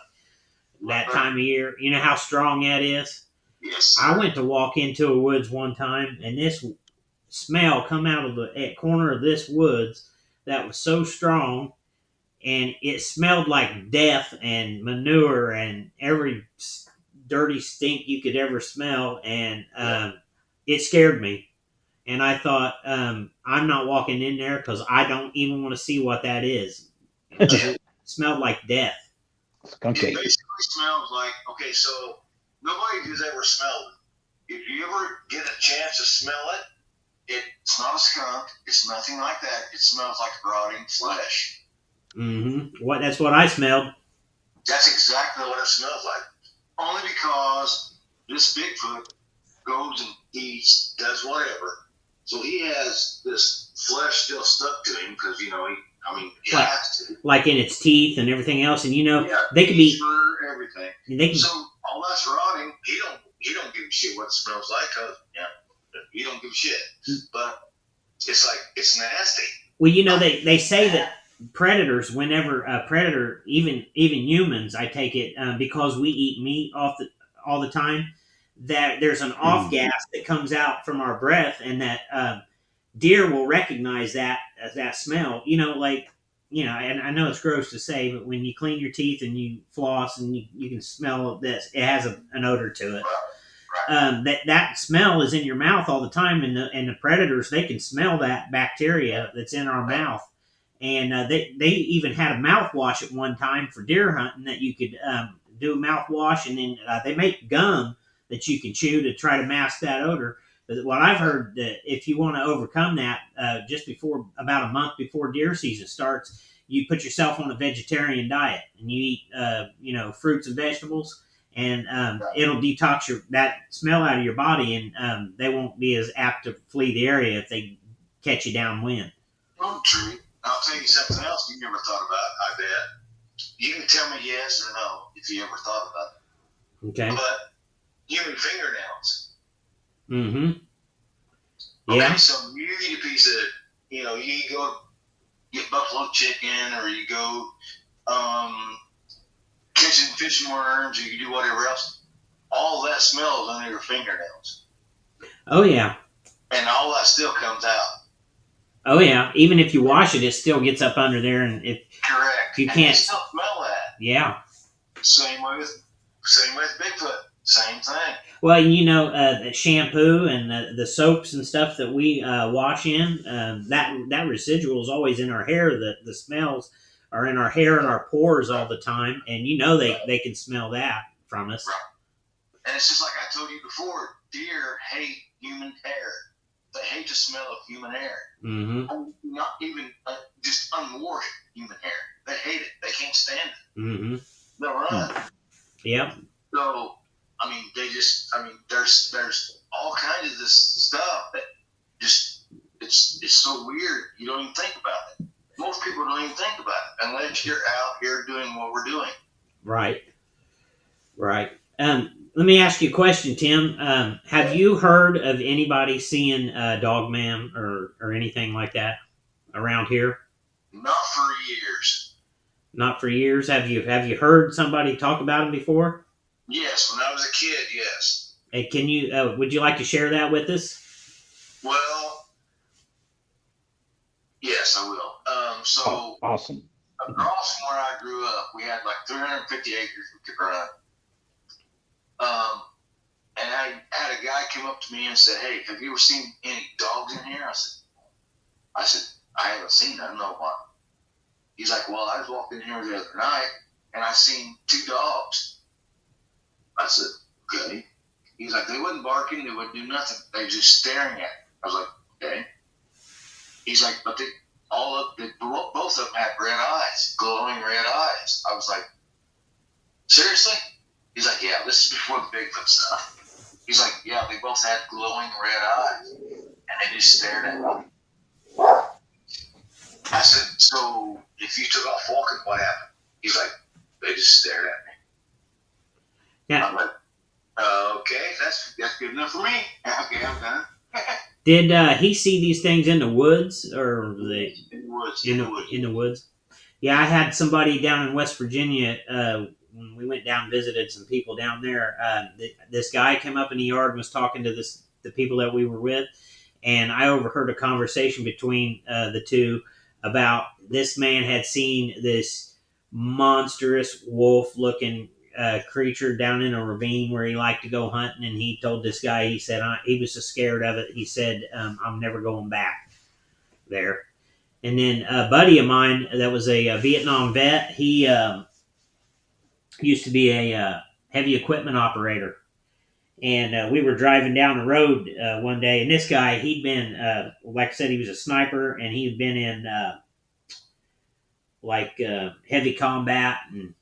that time of year. You know how strong that is? Yes. I went to walk into a woods one time, and this smell come out of the corner of this woods that was so strong, and it smelled like death and manure and every dirty stink you could ever smell, and it scared me. And I thought, I'm not walking in there because I don't even want to see what that is. It smelled like death. Okay. It basically smells like, okay, so nobody who's ever smelled it. If you ever get a chance to smell it, it's not a skunk. It's nothing like that. It smells like rotting flesh. Mm-hmm. That's what I smelled. That's exactly what it smells like. Only because this Bigfoot goes and eats, does whatever. So he has this flesh still stuck to him because, it has to. Like in its teeth and everything else. And, Yeah, they can be... fur, everything. They can, So all that's rotting, he don't give a shit what it smells like because, he don't give a shit. But it's like, it's nasty. Well, they say that predators, whenever a predator, even humans, I take it, because we eat meat all the time, that there's an off gas that comes out from our breath, and that deer will recognize that smell. And I know it's gross to say, but when you clean your teeth and you floss and you can smell this, it has an odor to it. That smell is in your mouth all the time, and the predators, they can smell that bacteria that's in our mouth. And they even had a mouthwash at one time for deer hunting that you could do a mouthwash, and then they make gum that you can chew to try to mask that odor. But what I've heard, that if you want to overcome that, just before, about a month before deer season starts, you put yourself on a vegetarian diet and you eat fruits and vegetables, and it'll detox that smell out of your body, and they won't be as apt to flee the area if they catch you downwind. Oh, true. I'll tell you something else you never thought about, I bet. You can tell me yes or no if you ever thought about it. Okay. But human fingernails. Mm-hmm. Okay, Yeah. so you eat a piece of, you go get buffalo chicken, or you go catching fish and worms, or you do whatever else. All that smells under your fingernails. Oh, yeah. And all that still comes out. Oh, yeah. Even if you wash it, it still gets up under there, and Correct. you And can't. you still smell that. Yeah. Same with Bigfoot. Same thing. Well, the shampoo and the soaps and stuff that we wash in, that residual is always in our hair. The smells are in our hair and our pores all the time, and they can smell that from us. Right. And it's just like I told you before, deer hate human hair. They hate the smell of human hair. Mm-hmm. Not even just unwashed human hair. They hate it. They can't stand it. Mm-hmm. They'll run. Yep. So, there's all kinds of this stuff that just, it's so weird. You don't even think about it. Most people don't even think about it unless you're out here doing what we're doing. Right. Let me ask you a question, Tim. Have you heard of anybody seeing Dogman or anything like that around here? Not for years. Not for years. Have you heard somebody talk about him before? Yes, when I was a kid, yes. Hey, can you? Would you like to share that with us? Well, yes, I will. Awesome. Across from where I grew up, we had like 350 acres we could run. And I had a guy come up to me and said, "Hey, have you ever seen any dogs in here?" I said, "I haven't seen them. No one." He's like, "Well, I was walking in here the other night and I seen 2 dogs." I said, "Okay." He's like, "They wasn't barking. They wouldn't do nothing. They were just staring at me." I was like, "Okay." He's like, "But both of them had red eyes, glowing red eyes." I was like, "Seriously?" He's like, "Yeah, this is before the Bigfoot stuff." He's like, "Yeah, they both had glowing red eyes, and they just stared at me." I said, "So if you took off walking, what happened?" He's like, "They just stared at me." Yeah. I'm like, "Okay, that's good enough for me." Okay, I'm done. Did he see these things in the woods, or were they In the woods. in the woods? Yeah, I had somebody down in West Virginia. When we went down and visited some people down there, this guy came up in the yard and was talking to the people that we were with, and I overheard a conversation between the two about this man had seen this monstrous wolf-looking creature down in a ravine where he liked to go hunting, and he told this guy, he said he was so scared of it, he said, "I'm never going back there." And then a buddy of mine that was a Vietnam vet, he used to be a heavy equipment operator. And we were driving down the road one day, and this guy, he'd been, like I said, he was a sniper, and he'd been in heavy combat and,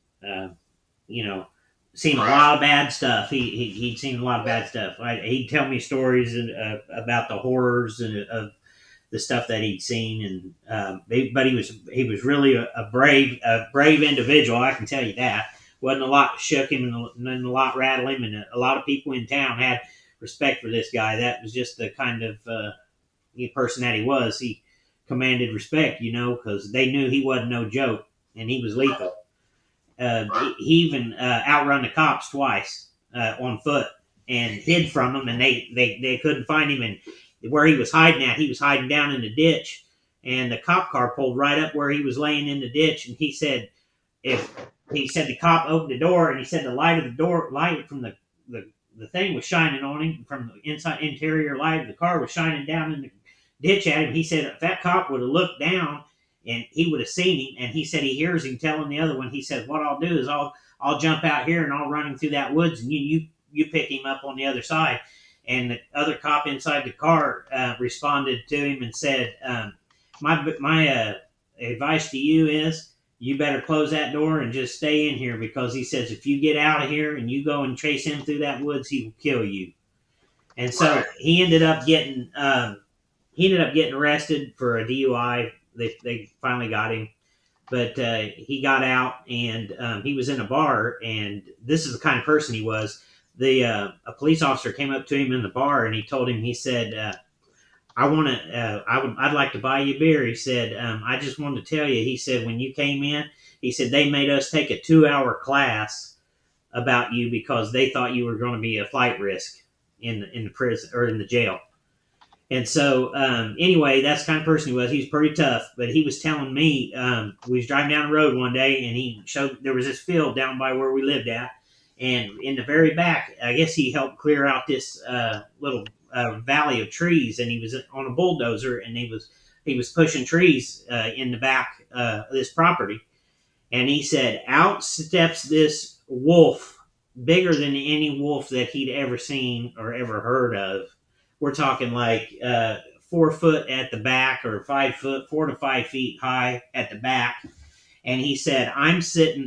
seen a lot of bad stuff. He'd seen a lot of bad stuff. He'd tell me stories about the horrors and of the stuff that he'd seen, and but he was really a brave individual. I can tell you that. Wasn't a lot shook him, and a lot rattled him, and a lot of people in town had respect for this guy. That was just the kind of person that he was. He commanded respect, because they knew he wasn't no joke and he was lethal. He even outrun the cops twice on foot and hid from them, and they couldn't find him. And where he was hiding at, he was hiding down in the ditch, and the cop car pulled right up where he was laying in the ditch. And he said, the cop opened the door, and he said the light from the thing was shining on him from the interior light of the car was shining down in the ditch at him. He said if that cop would have looked down, and he would have seen him. And he said he hears him telling the other one. He said, "What I'll do is I'll jump out here and I'll run him through that woods, and you pick him up on the other side." And the other cop inside the car responded to him and said, "My advice to you is you better close that door and just stay in here, because," he says, "if you get out of here and you go and chase him through that woods, he will kill you." And so he ended up getting arrested for a DUI. They finally got him, but he got out, and he was in a bar. And this is the kind of person he was. A police officer came up to him in the bar, and he told him, he said, I'd like to buy you a beer. He said, "I just wanted to tell you," he said, "when you came in," he said, "they made us take a 2-hour class about you because they thought you were going to be a flight risk in the prison or in the jail." And so, anyway, that's the kind of person he was. He was pretty tough, but he was telling me, we was driving down the road one day, and he showed there was this field down by where we lived at, and in the very back, I guess he helped clear out this little valley of trees, and he was on a bulldozer, and he was pushing trees in the back of this property, and he said, out steps this wolf, bigger than any wolf that he'd ever seen or ever heard of. We're talking like 4 foot at the back, or 5 foot, 4 to 5 feet high at the back. And he said,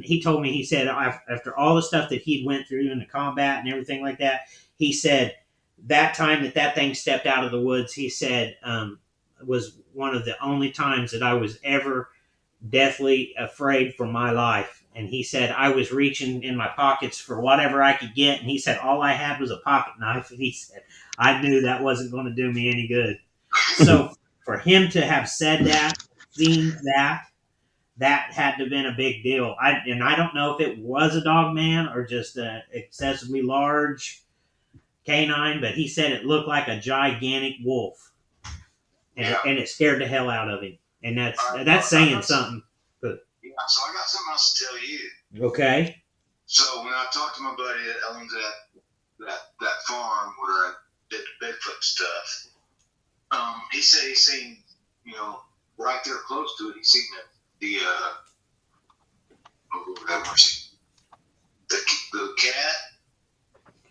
he told me, he said, after all the stuff that he'd went through in the combat and everything like that, he said that time that thing stepped out of the woods, he said, was one of the only times that I was ever deathly afraid for my life. And he said, I was reaching in my pockets for whatever I could get. And he said, all I had was a pocket knife. And he said, I knew that wasn't going to do me any good. So for him to have said that, seen that had to have been a big deal. I don't know if it was a dog man or just an excessively large canine, but he said it looked like a gigantic wolf. And it scared the hell out of him. And that's saying something. So I got something else to tell you. Okay. So when I talked to my buddy that owns that farm where I did the Bigfoot stuff, he said he's seen, right there close to it, he's seen the cat.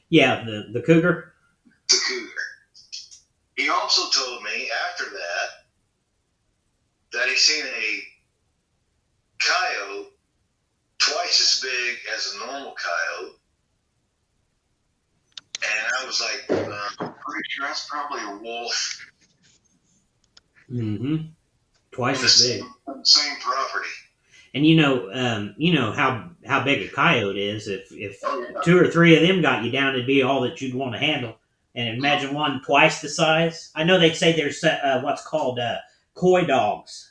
Yeah, the cougar. The cougar. He also told me after that he seen a coyote twice as big as a normal coyote, and I was like, I'm pretty sure that's probably a wolf. Mm-hmm. Twice as big. Same property. And you know how big a coyote is. If 2 or 3 of them got you down, it'd be all that you'd want to handle. And imagine one twice the size. I know they say there's what's called coy dogs.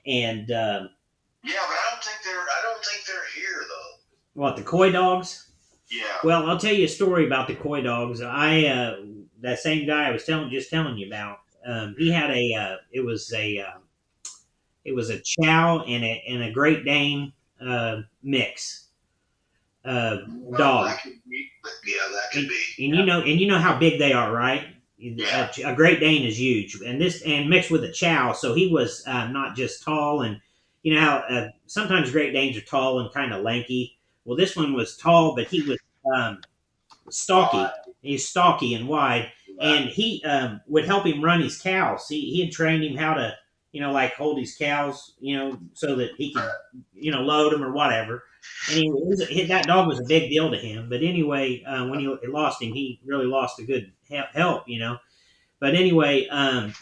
And yeah, but I don't think they're here though. What, the coy dogs? Yeah. Well, I'll tell you a story about the coy dogs. That same guy I was telling you about. He had it was a Chow and a Great Dane mix dog. That could be. And you know how big they are, right? Yeah. A Great Dane is huge, and mixed with a Chow, so he was not just tall. And you know how sometimes Great Danes are tall and kind of lanky. Well, this one was tall, but he was stocky. He's stocky and wide, and he would help him run his cows. He had trained him how to, like hold his cows, so that he could, load them or whatever. And that dog was a big deal to him. But anyway, when he lost him, he really lost a good help, But anyway,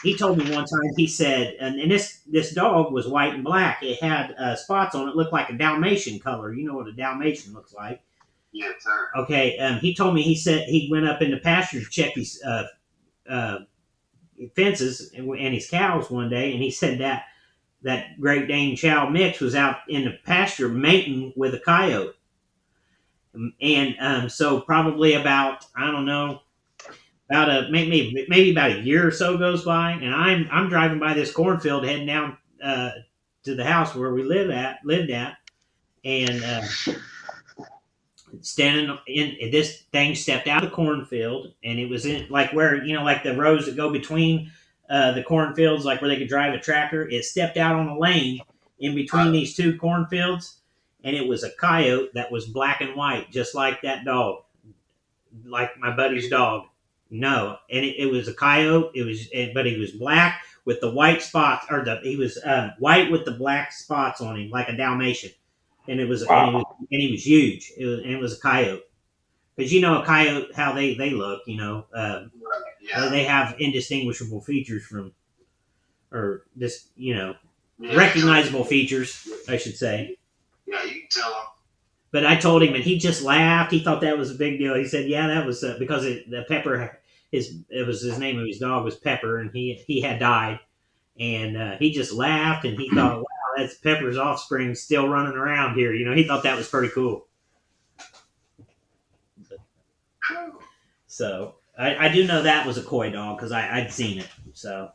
he told me one time, he said, and this dog was white and black. It had spots on it, looked like a Dalmatian color. You know what a Dalmatian looks like. Yes, sir. Okay, he told me, he said he went up in the pasture to check his fences and his cows one day, and he said that Great Dane Chow mix was out in the pasture mating with a coyote. And so probably about, I don't know, maybe about a year or so goes by, and I'm driving by this cornfield heading down to the house where we lived at, and standing in this thing stepped out of the cornfield, and it was in like where like the rows that go between the cornfields, like where they could drive a tractor. It stepped out on a lane in between these two cornfields, and it was a coyote that was black and white, just like that dog, like my buddy's dog. No, and it was a coyote. But he was black with the white spots, he was white with the black spots on him, like a Dalmatian. And it was, Wow. and he was huge. It was a coyote, because a coyote, how they look. They have indistinguishable features from, or just recognizable features, I should say. Yeah, you can tell them. But I told him, and he just laughed. He thought that was a big deal. He said, "Yeah, that was because the Pepper, it was his name of his dog was Pepper, and he had died." And he just laughed, and he thought, "Wow, that's Pepper's offspring still running around here." He thought that was pretty cool. So I do know that was a coy dog because I'd seen it. So,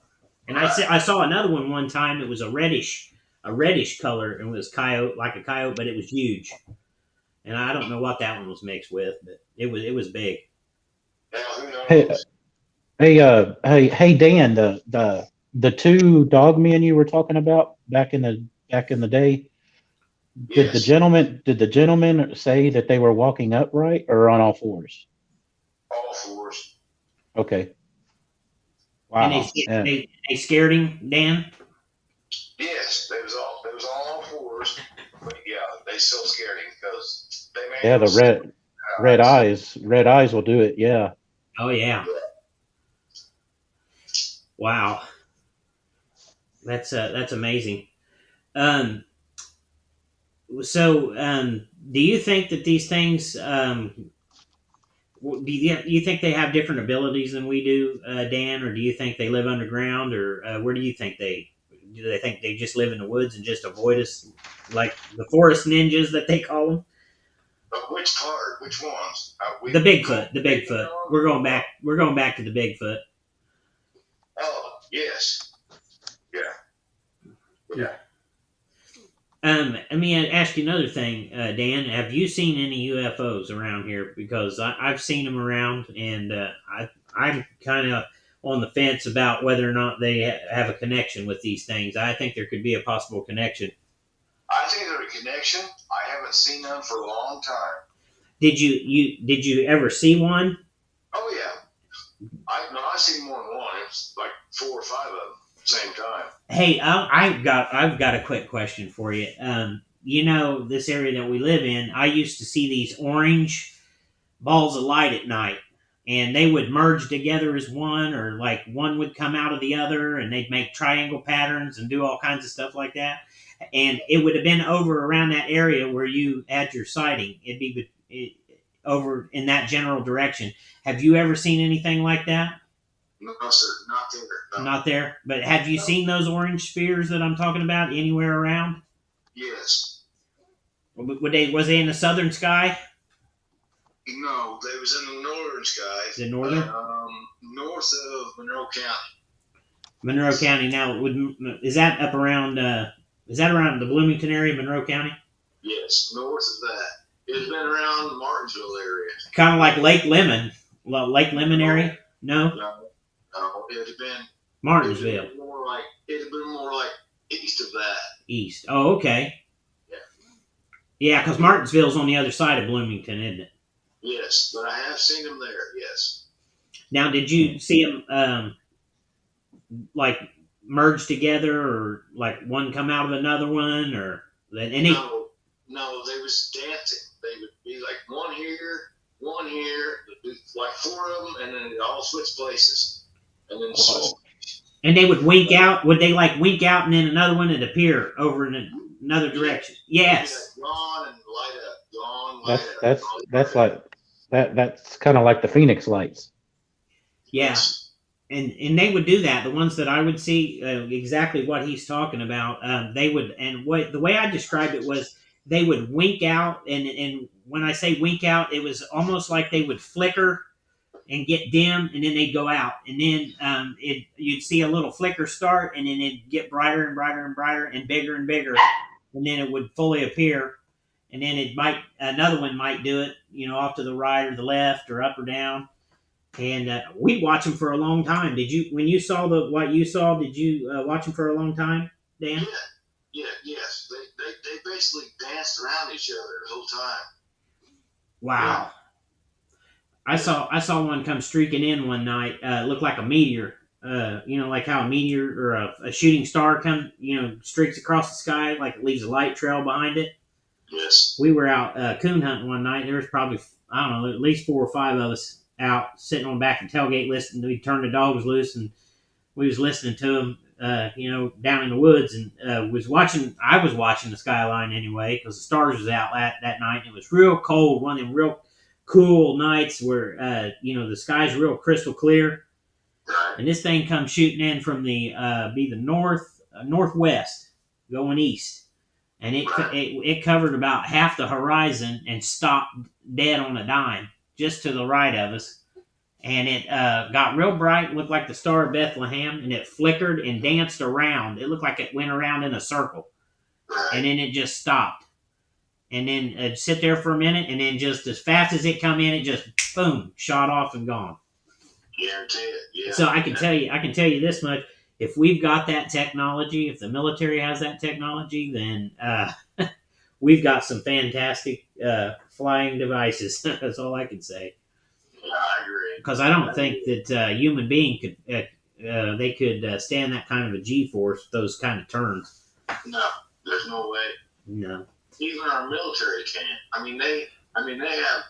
and I saw another one time. It was a reddish color, and it was like a coyote, but it was huge. And I don't know what that one was mixed with, but it was big. Yeah, who knows? Hey, Dan, the two dog men you were talking about back in the day. Did the gentleman say that they were walking upright or on all fours? All fours. Okay. Wow. And they scared him, Dan? Yes, they was on all fours. But yeah, they still scared him because they made the red eyes will do it. Yeah. Oh yeah. Wow. That's amazing. So do you think that these things do you think they have different abilities than we do, Dan, or do you think they live underground, or where do you think do they think they just live in the woods and just avoid us, like the forest ninjas that they call them? But which part? Which ones? The Bigfoot. We're going back to the Bigfoot. Oh yes. Yeah. Let me ask you another thing, Dan. Have you seen any UFOs around here? Because I've seen them around, and I'm kind of on the fence about whether or not they have a connection with these things. I think there could be a possible connection. I think there's a connection. I haven't seen them for a long time. Did you ever see one? Oh yeah. I've seen more than one. It's like 4 or 5 of them at the same time. Hey, I've got a quick question for you. This area that we live in, I used to see these orange balls of light at night, and they would merge together as one, or like one would come out of the other, and they'd make triangle patterns and do all kinds of stuff like that. And it would have been over around that area where you had your sighting. It'd be over in that general direction. Have you ever seen anything like that? No, sir, not there. No. Not there. But have you seen those orange spheres that I'm talking about anywhere around? Yes. Was they in the southern sky? No, they was in the northern sky. The northern? North of Monroe County. Monroe County. Now, is that up around? Is that around the Bloomington area, Monroe County? Yes, north of that. It's been around the Martinsville area. Kind of like Lake Lemon area? No, it had been Martinsville. It had been more like east of that. East. Oh, okay. Yeah. Yeah, because Martinsville's on the other side of Bloomington, isn't it? Yes, but I have seen them there. Yes. Now, did you see them like merge together, or like one come out of another one, or any? No, they was dancing. They would be like one here, like 4 of them, and then they all switch places, and then switch. And they would wink out. Would they like wink out, and then another one would appear over in another direction? Yes. Like gone and light up, gone, light up. That's like that. That's kind of like the Phoenix lights. Yeah. and they would do that. The ones that I would see, exactly what he's talking about. They would, and what the way I described it was they would wink out, and when I say wink out, it was almost like they would flicker and get dim, and then they'd go out, and then you'd see a little flicker start, and then it'd get brighter and brighter and brighter and bigger, and then it would fully appear, and then another one might do it, off to the right or the left or up or down, and we'd watch them for a long time. When you saw what you saw, did you watch them for a long time, Dan? Yes. They basically danced around each other the whole time. Wow. I saw one come streaking in one night. Looked like a meteor. Like how a meteor or a shooting star streaks across the sky, like it leaves a light trail behind it. Yes. We were out coon hunting one night. There was probably, I don't know, at least 4 or 5 of us out sitting on the back of the tailgate listening. We turned the dogs loose and we was listening to them, down in the woods, and I was watching the skyline anyway because the stars was out that night, and it was real cold. One of them real cool nights where the sky's real crystal clear, and this thing comes shooting in from the northwest going east, and it covered about half the horizon and stopped dead on a dime just to the right of us, and it got real bright, looked like the Star of Bethlehem, and it flickered and danced around. It looked like it went around in a circle, and then it just stopped. And then it'd sit there for a minute, and then just as fast as it come in, it just boom, shot off and gone. Guarantee it. Yeah. So I can tell you this much: if we've got that technology, if the military has that technology, then we've got some fantastic flying devices. That's all I can say. Yeah, I agree. Because I don't think that a human being could stand that kind of a G-force, those kind of turns. No, there's no way. No. Even our military can't.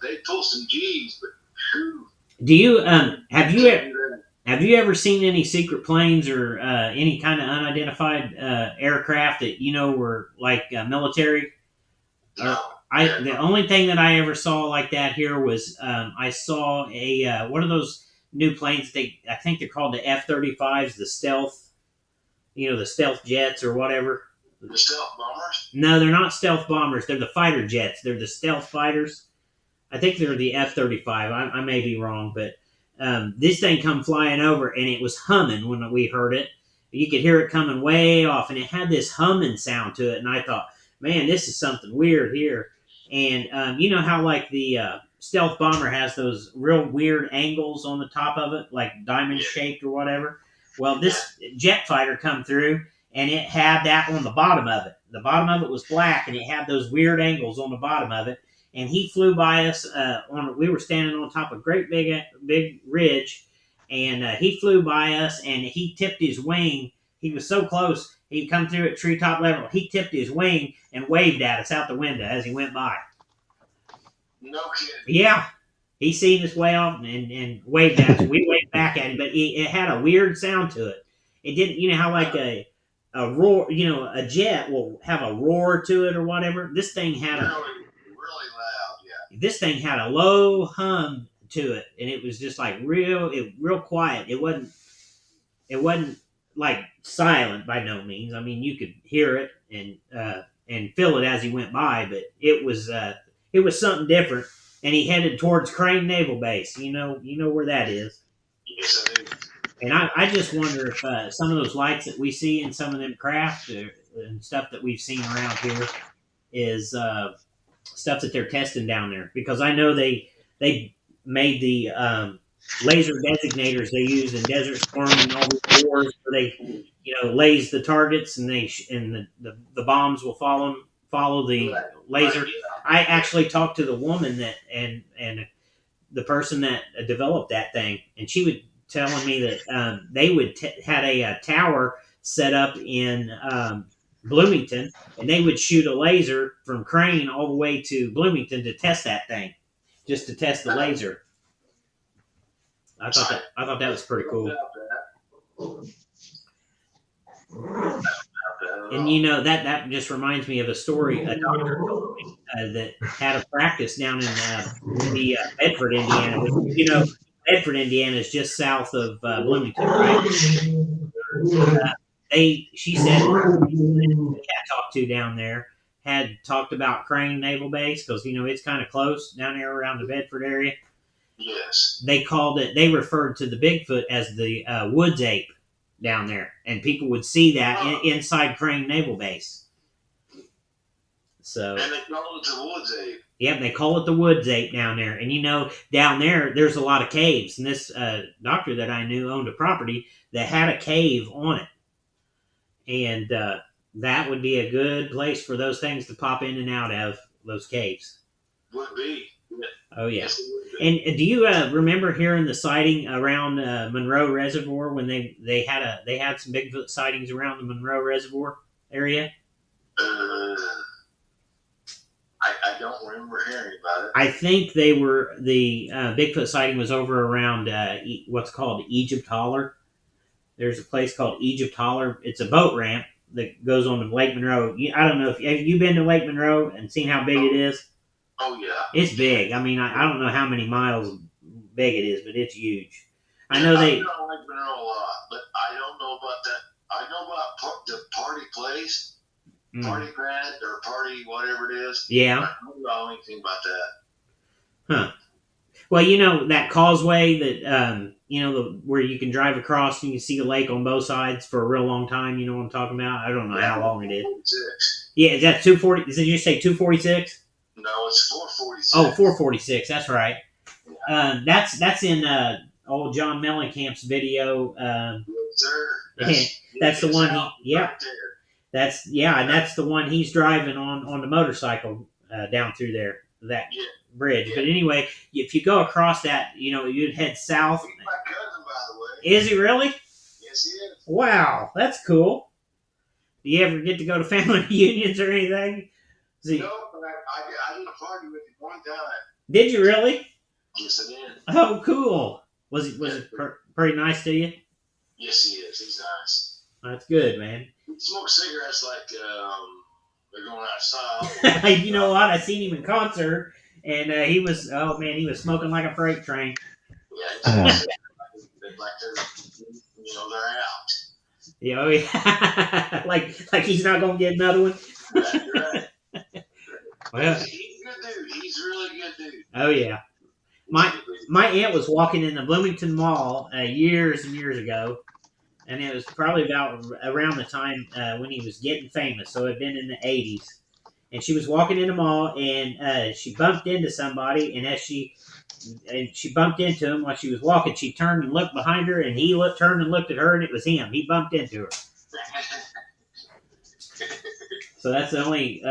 They pull some G's, but whew. Do you have you ever seen any secret planes or any kind of unidentified aircraft that were like military? No. The only thing that I ever saw like that here was I saw a one of those new planes. I think they're called the F-35s, the stealth, the stealth jets or whatever. The stealth bombers? No, they're not stealth bombers. They're the fighter jets. They're the stealth fighters. I think they're the F-35. I may be wrong, but this thing come flying over, and it was humming when we heard it. You could hear it coming way off, and it had this humming sound to it, and I thought, man, this is something weird here. And you know how like the stealth bomber has those real weird angles on the top of it, like diamond shaped or whatever? Well, this jet fighter come through, and it had that on the bottom of it. The bottom of it was black, and it had those weird angles on the bottom of it. And he flew by us. We were standing on top of a great big ridge, and he flew by us, and he tipped his wing. He was so close. He'd come through at treetop level. He tipped his wing and waved at us out the window as he went by. No kidding. Yeah. He seen us way off and waved at us. We waved back at him, but it had a weird sound to it. It didn't, how like a roar, a jet will have a roar to it or whatever. This thing had really loud, yeah. This thing had a low hum to it, and it was just like real quiet. It wasn't like silent by no means. I mean, you could hear it and feel it as he went by, but it was something different. And he headed towards Crane Naval Base. You know where that is. Yes, I do. And I just wonder if some of those lights that we see in some of them craft and stuff that we've seen around here is stuff that they're testing down there. Because I know they made the laser designators they use in Desert Storm and all these wars where they laze the targets and the bombs will follow the laser. Right. I actually talked to the woman that and the person that developed that thing, and she was telling me that they had a tower set up in Bloomington, and they would shoot a laser from Crane all the way to Bloomington to test that thing, just to test the laser. I thought that was pretty cool. And that just reminds me of a story a doctor told me that had a practice down in the Bedford, Indiana. Bedford, Bedford, Indiana is just south of Bloomington, right? She said the cat talked to down there had talked about Crane Naval Base because it's kind of close down there around the Bedford area. Yes. They referred to the Bigfoot as the woods ape down there, and people would see that inside Crane Naval Base. So, and they call it the woods ape. Yeah, they call it the woods ape down there. And down there's a lot of caves. And this doctor that I knew owned a property that had a cave on it. And that would be a good place for those things to pop in and out of, those caves. Would be. Yeah. Oh, yeah. Yes, it would be. And do you remember hearing the sighting around Monroe Reservoir when they had some Bigfoot sightings around the Monroe Reservoir area? I don't remember hearing about it. I think the Bigfoot sighting was over around what's called Egypt Holler. There's a place called Egypt Holler. It's a boat ramp that goes on to Lake Monroe. I don't know have you been to Lake Monroe and seen how big it is? Oh yeah, it's big. I mean, I don't know how many miles big it is, but it's huge. I know they. I know Lake Monroe a lot, but I don't know about that. I know about the party place. Party grad or party whatever it is. Yeah. I don't know anything about that. Huh. Well, that causeway that where you can drive across and you can see the lake on both sides for a real long time. You know what I'm talking about? I don't know how long it is. 446. Yeah, is that 240? Did you say 246? No, it's 446. Oh, 446. That's right. Yeah. That's in old John Mellencamp's video. Yes, sir. That's the one. Right there. And that's the one he's driving on the motorcycle down through there, that bridge. Yeah. But anyway, if you go across that, you'd head south. He's my cousin, by the way. Is he really? Yes, he is. Wow, that's cool. Do you ever get to go to family reunions or anything? No, but I did a party with him one time. Did you really? Yes, I did. Oh, cool. Was it pretty nice to you? Yes, he is. He's nice. That's good, man. He smokes cigarettes like they're going out of style. You know what? I seen him in concert, and he was smoking like a freight train. Yeah, like they're out. Yeah, oh yeah. like he's not gonna get another one. Right. Well, he's a good dude. He's a really good dude. Oh yeah. My aunt was walking in the Bloomington Mall years and years ago, and it was probably around the time when he was getting famous. So it had been in the 80s. And she was walking in the mall, and she bumped into somebody. And she bumped into him while she was walking. She turned and looked behind her, and he turned and looked at her, and it was him. He bumped into her. So that's the only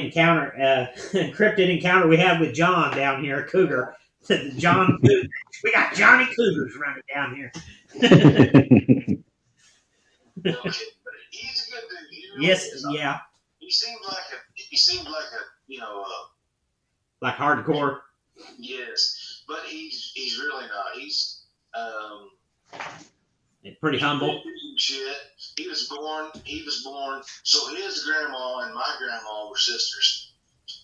encounter, encrypted encounter we have with John down here, Cougar. John Cougar. We got Johnny Cougars running down here. Okay, but he's a good dude. He really Yes, is. yeah. He seems like a Like hardcore. Yes, but he's really not. He's Pretty humble. Shit. He was born. So his grandma and my grandma were sisters.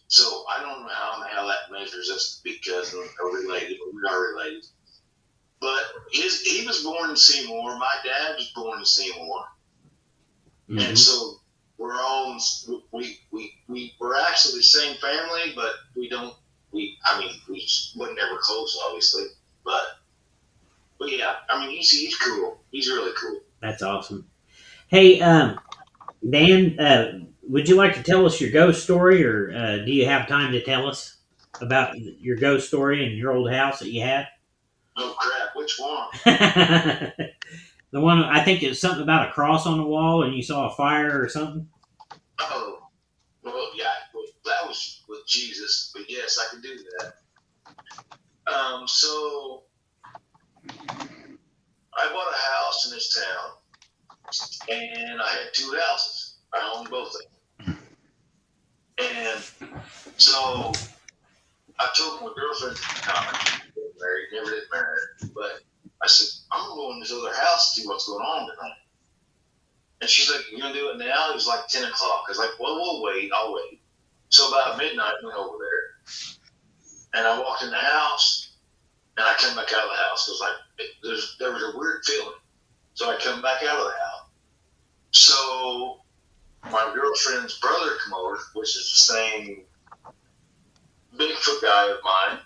So I don't know how the hell that measures us because we're related, but we are related. But he was born in Seymour. My dad was born in Seymour, and so we're all we're actually the same family, but we wasn't ever close, obviously. But yeah, he's cool. He's really cool. That's awesome. Hey, Dan, would you like to tell us your ghost story, or do you have time to tell us about your ghost story and your old house that you had? Oh crap! Which one? The one, I think it's something about a cross on the wall, and you saw a fire or something. Oh, well, yeah, that was with Jesus, but yes, I can do that. So I bought a house in this town, and I had two houses. I owned both of them. And so I told my girlfriend never did marry her, but I said, I'm going to go in this other house and see what's going on tonight. And she's like, you going to do it now? It was like 10 o'clock. I was like, well, we'll wait. I'll wait. So about midnight, I went over there. And I walked in the house, And I come back out of the house. It was like, there was a weird feeling. So I come back out of the house. So my girlfriend's brother come over, which is the same Bigfoot guy of mine.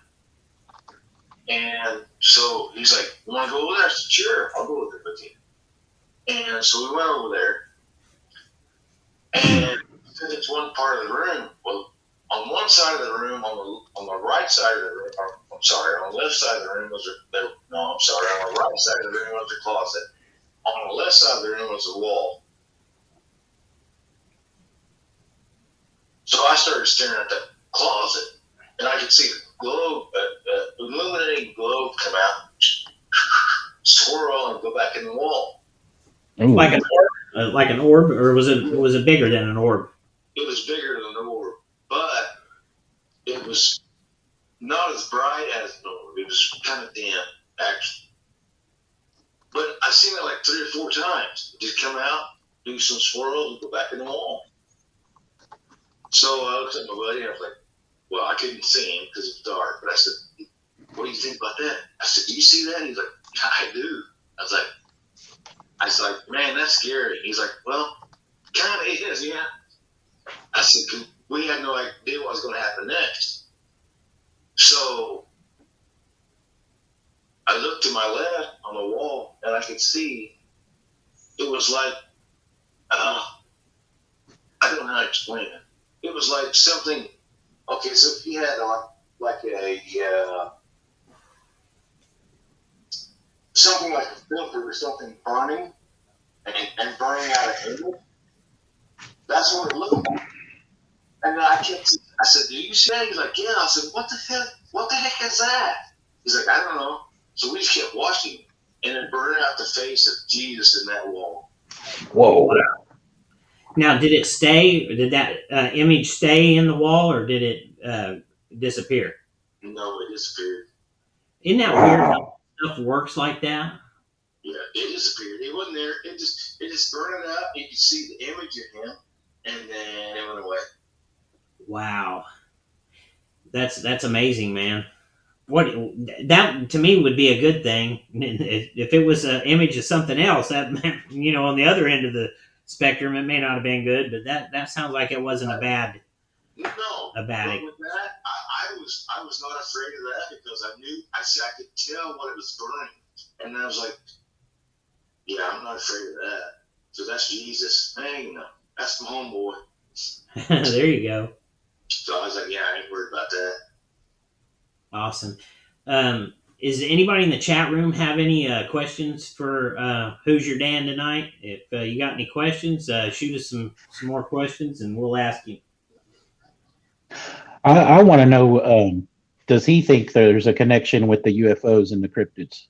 And so he's like, "You want to go over there?" I said, "Sure, I'll go with you." And so we went over there. And it's one part of the room. Well, on one side of the room, on the right side of the room, on the left side of the room on the right side of the room was the closet. On the left side of the room was the wall. So I started staring at that closet, and I could see the globe, illuminating globe come out, swirl, and go back in the wall. Ooh. Like an orb, or was it bigger than an orb? It was bigger than an orb, but it was not as bright as an orb. It was kind of dim, actually. But I've seen it like 3 or 4 times. Just come out, do some swirls, and go back in the wall. So I looked at my buddy, and I was like, well, I couldn't see him because it was dark. But I said, "What do you think about that?" I said, "Do you see that?" He's like, "Yeah, I do." I was like, "Man, that's scary." He's like, "Well, kind of is, yeah." I said, "We had no idea what was going to happen next." So I looked to my left on the wall, and I could see it was like, I don't know how to explain it. It was like something. Okay, so if you had something like a filter or something burning and burning out a image, that's what it looked like. And then I said, "Do you see that?" He's like, "Yeah." I said, "What the heck? What the heck is that?" He's like, "I don't know." So we just kept watching, and it burned out the face of Jesus in that wall. Whoa. Now, did it stay? Did that image stay in the wall, or did it disappear? No, it disappeared. Isn't that weird how stuff works like that? Yeah, it disappeared. It wasn't there. It just burned it out. You could see the image of him, and then it went away. Wow, that's amazing, man. What that to me would be a good thing. If it was an image of something else, that on the other end of the spectrum, it may not have been good. But that sounds like it wasn't a bad. No, a bad. But with that, I was not afraid of that because I knew I could tell what it was burning, and I was like, "Yeah, I'm not afraid of that." So that's Jesus. Hey, no, that's my homeboy. There you go. So I was like, "Yeah, I ain't worried about that." Awesome. Is anybody in the chat room have any questions for Hoosier Dan tonight? If you got any questions, shoot us some more questions, and we'll ask you. I want to know, does he think there's a connection with the UFOs and the cryptids?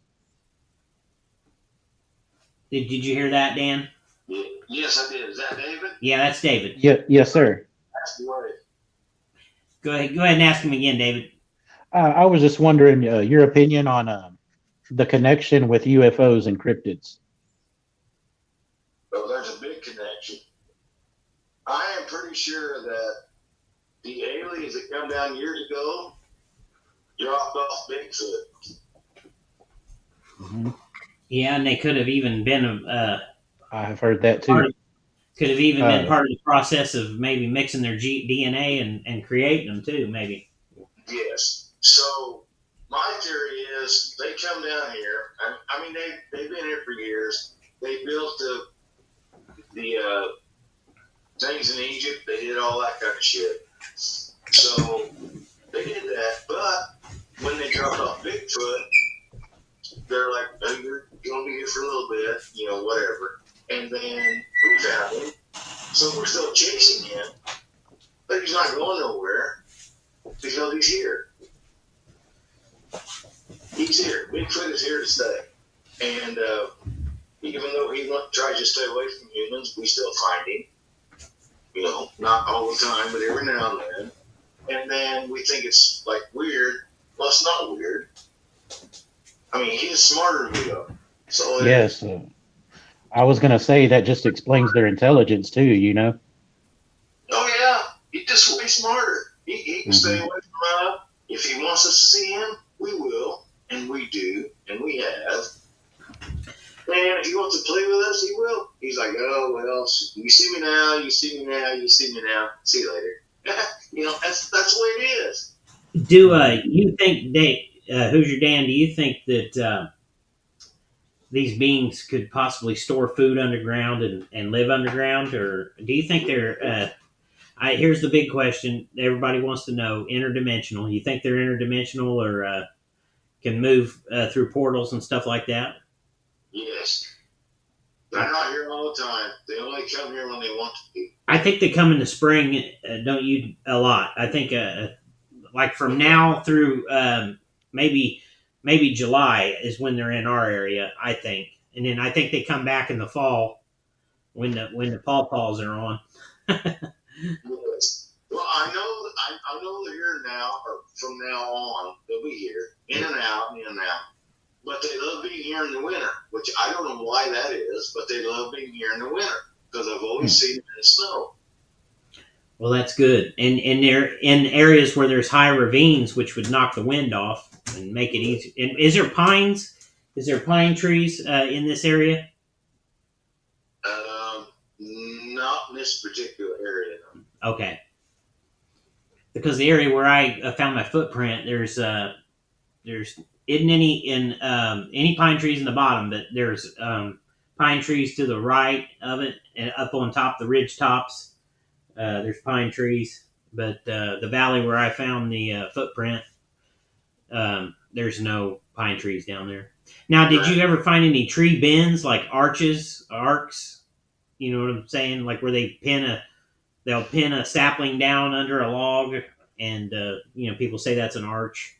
Did you hear that, Dan? Yeah. Yes, I did. Is that David? Yeah, that's David. Yeah, yes, sir. That's the way. Go ahead and ask him again, David. I was just wondering your opinion on the connection with UFOs and cryptids. Well, there's a big connection. I am pretty sure that the aliens that come down years ago dropped off Bigfoot. Mm-hmm. Yeah, and they could have even been. I've heard that too. Could have even been part of the process of maybe mixing their DNA and creating them too, maybe. Yes. So my theory is they come down here. I mean, they've been here for years. They built the things in Egypt. They did all that kind of shit. So they did that. But when they dropped off Bigfoot, they're like, "Oh, you're going to be here for a little bit, whatever." And then we found him. So we're still chasing him. But he's not going nowhere because he's here. He's here. Bigfoot is here to stay. And even though he tries to stay away from humans, we still find him. Not all the time, but every now and then. And then we think it's like weird. Well, it's not weird. I mean, he's smarter than we are. So yes. I was going to say that just explains their intelligence too, Oh, yeah. He's just way smarter. He can stay away from us. If he wants us to see him, we will. and we do, and we have. And if he wants to play with us, he will. He's like, oh, well, you see me now, you see me now, you see me now. See you later. That's the way it is. Do you think, Hoosier Dan, do you think that these beings could possibly store food underground and live underground? Or do you think they're, here's the big question everybody wants to know, interdimensional. You think they're interdimensional or can move through portals and stuff like that? Yes. They're not here all the time. They only come here when they want to be. I think they come in the spring, don't you, a lot. I think like from now through maybe July is when they're in our area, I think. And then I think they come back in the fall when the pawpaws are on. Yes. Well, I know they're here now, or from now on, they'll be here, in and out, in and out. But they love being here in the winter, which I don't know why that is, but they love being here in the winter because I've always seen them in the snow. Well, that's good. And they're in areas where there's high ravines, which would knock the wind off and make it easy. And is there pines? Is there pine trees in this area? Not in this particular area. No. Okay. Because the area where I found my footprint, there's isn't any pine trees in the bottom, but there's pine trees to the right of it and up on top, the ridge tops. There's pine trees, but the valley where I found the footprint, there's no pine trees down there. Now, did you ever find any tree bends like arcs? You know what I'm saying? Like where they'll pin a sapling down under a log, and people say that's an arch.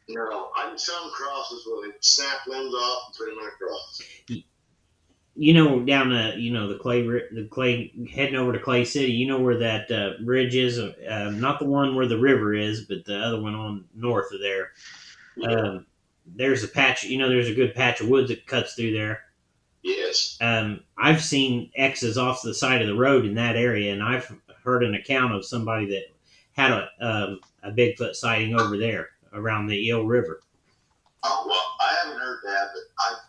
No, I can some crosses where they snap limbs off and put them in a cross. Down the Clay, heading over to Clay City, you know where that bridge is? Not the one where the river is, but the other one on north of there. Yeah. There's a patch, there's a good patch of woods that cuts through there. Yes. I've seen X's off the side of the road in that area, and I've heard an account of somebody that had a Bigfoot sighting over there around the Eel River. Oh, well, I haven't heard that,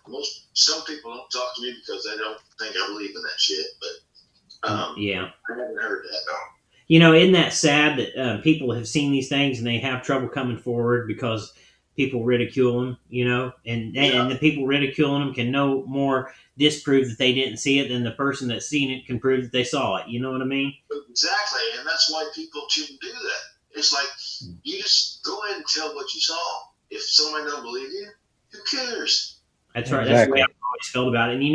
but some people don't talk to me because they don't think I believe in that shit. But yeah, I haven't heard that. No. Isn't that sad that people have seen these things and they have trouble coming forward because people ridicule them, and the people ridiculing them can no more disprove that they didn't see it than the person that's seen it can prove that they saw it. You know what I mean? Exactly, and that's why people shouldn't do that. It's like, you just go ahead and tell what you saw. If somebody don't believe you, who cares? That's right. Exactly. That's the way I've always felt about it. And who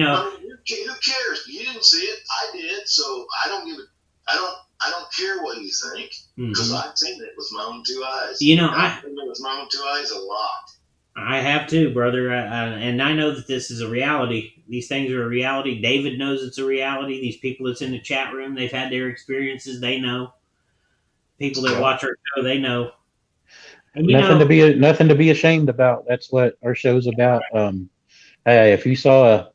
cares? You didn't see it. I did, so I don't care what you think because I've seen it with my own two eyes. I've seen it with my own two eyes a lot. I have too, brother, and I know that this is a reality. These things are a reality. David knows it's a reality. These people that's in the chat room, they've had their experiences. They know. People that watch our show, they know. And nothing to be ashamed about. That's what our show's about. Hey, if you saw a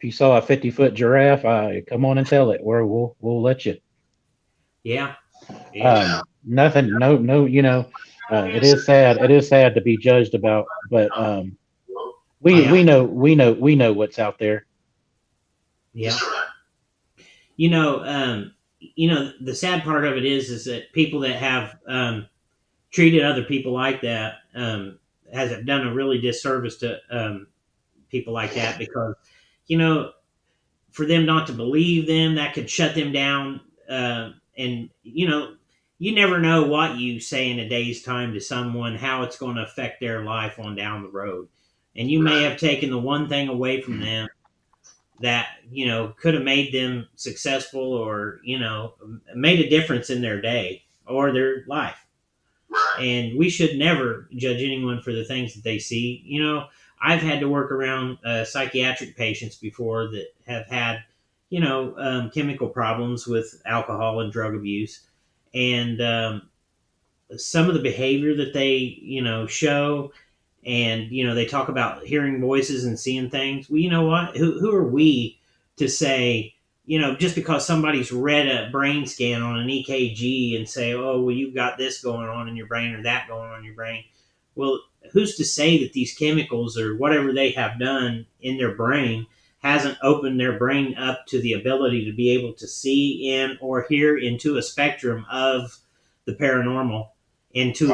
50-foot giraffe, come on and tell it. We'll let you. Yeah. Nothing. No. It is sad. It is sad to be judged about, but we know what's out there. Yeah. The sad part of it is that people that have treated other people like that have done a really disservice to people like that because, for them not to believe them, that could shut them down. And you never know what you say in a day's time to someone, how it's going to affect their life on down the road. And you may have taken the one thing away from them that, could have made them successful or, made a difference in their day or their life. And we should never judge anyone for the things that they see. I've had to work around psychiatric patients before that have had, chemical problems with alcohol and drug abuse. And some of the behavior that they, show, and, they talk about hearing voices and seeing things. Well, you know what? Who are we to say, just because somebody's read a brain scan on an EKG and say, oh, well, you've got this going on in your brain or that going on in your brain. Well, who's to say that these chemicals or whatever they have done in their brain hasn't opened their brain up to the ability to be able to see in or hear into a spectrum of the paranormal, into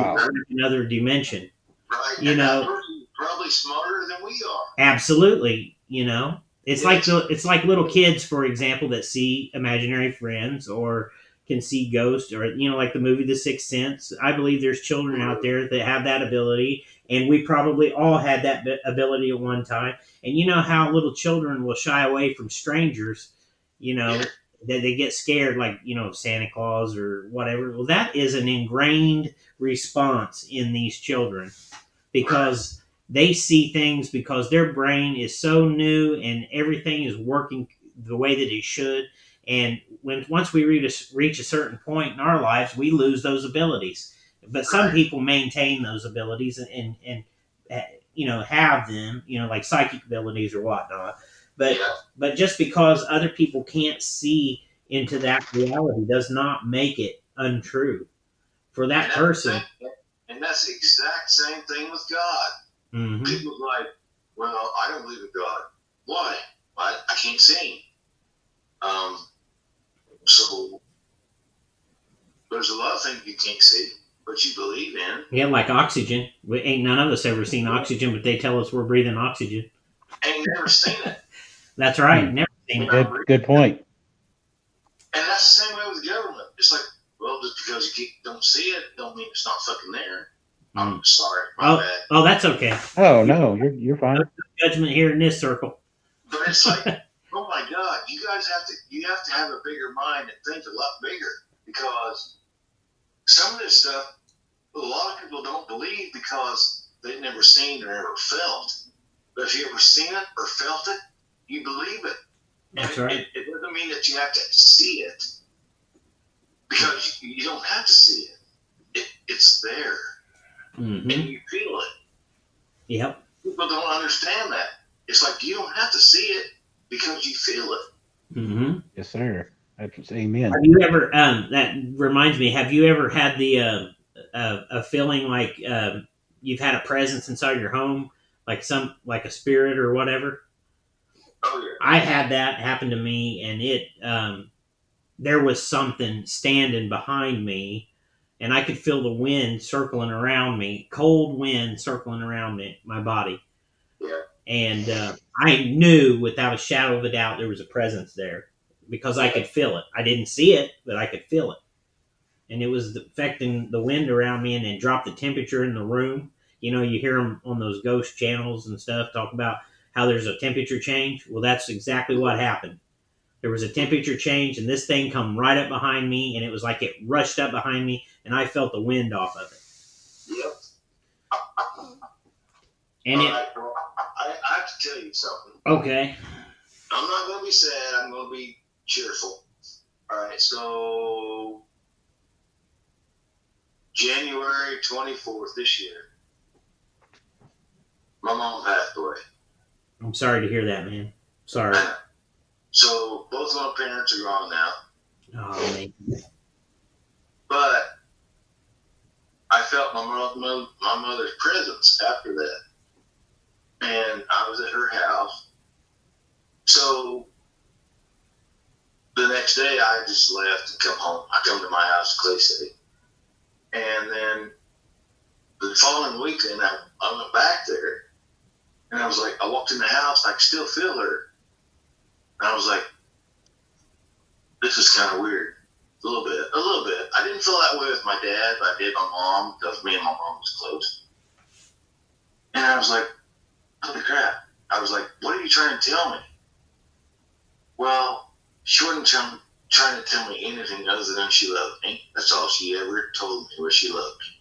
another dimension. Right. You and know, that person's probably smarter than we are. absolutely. You know, it's like little kids, for example, that see imaginary friends or can see ghosts, or like the movie The Sixth Sense. I believe there's children out there that have that ability, and we probably all had that ability at one time. And you know how little children will shy away from strangers, that they get scared, like Santa Claus or whatever. Well, that is an ingrained response in these children, because they see things, because their brain is so new and everything is working the way that it should. And once we reach a certain point in our lives, we lose those abilities. But some people maintain those abilities and have them, like psychic abilities or whatnot. But just because other people can't see into that reality does not make it untrue for that person. And that's the exact same thing with God. Mm-hmm. People's like, well, I don't believe in God. Why? I can't see him. So there's a lot of things you can't see, but you believe in. Yeah, like oxygen. Ain't none of us ever seen oxygen, but they tell us we're breathing oxygen. Ain't never seen it. That's right. Never seen it. Good point. And that's the same way with the government. It's like, well, just because you don't see it, don't mean it's not fucking there. I'm sorry. My bad. Oh, that's okay. Oh no, you're fine. No judgment here in this circle. But it's like, oh my God, you have to have a bigger mind and think a lot bigger, because some of this stuff a lot of people don't believe because they've never seen or ever felt. But if you ever seen it or felt it, you believe it. And that's right. It doesn't mean that you have to see it, because you don't have to see it. It's there. Mm-hmm. And you feel it. Yep. People don't understand that. It's like you don't have to see it because you feel it. Mm-hmm. Yes, sir. That's amen. Have you ever? That reminds me. Have you ever had the a feeling like you've had a presence inside your home, like a spirit or whatever? Oh yeah. I had that happen to me, and it there was something standing behind me. And I could feel the wind circling around me, cold wind circling around my body. Yeah. And I knew without a shadow of a doubt there was a presence there, because I could feel it. I didn't see it, but I could feel it. And it was affecting the wind around me, and it dropped the temperature in the room. You hear them on those ghost channels and stuff talk about how there's a temperature change. Well, that's exactly what happened. There was a temperature change, and this thing come right up behind me, and it was like it rushed up behind me, and I felt the wind off of it. Yep. And I have to tell you something. Okay. I'm not going to be sad. I'm going to be cheerful. All right. So January 24th this year, my mom passed away. I'm sorry to hear that, man. Sorry. So both of my parents are gone now. Oh, man. But I felt my mother's presence after that. And I was at her house. So the next day I just left and come home. I come to my house in Clay City. And then the following weekend I went back there, and I was like, I walked in the house and I could still feel her. And I was like, this is kind of weird. A little bit. I didn't feel that way with my dad, but I did my mom, because me and my mom was close. And I was like, holy crap. I was like, what are you trying to tell me? Well, she wasn't trying to tell me anything other than she loved me. That's all she ever told me, was she loved me.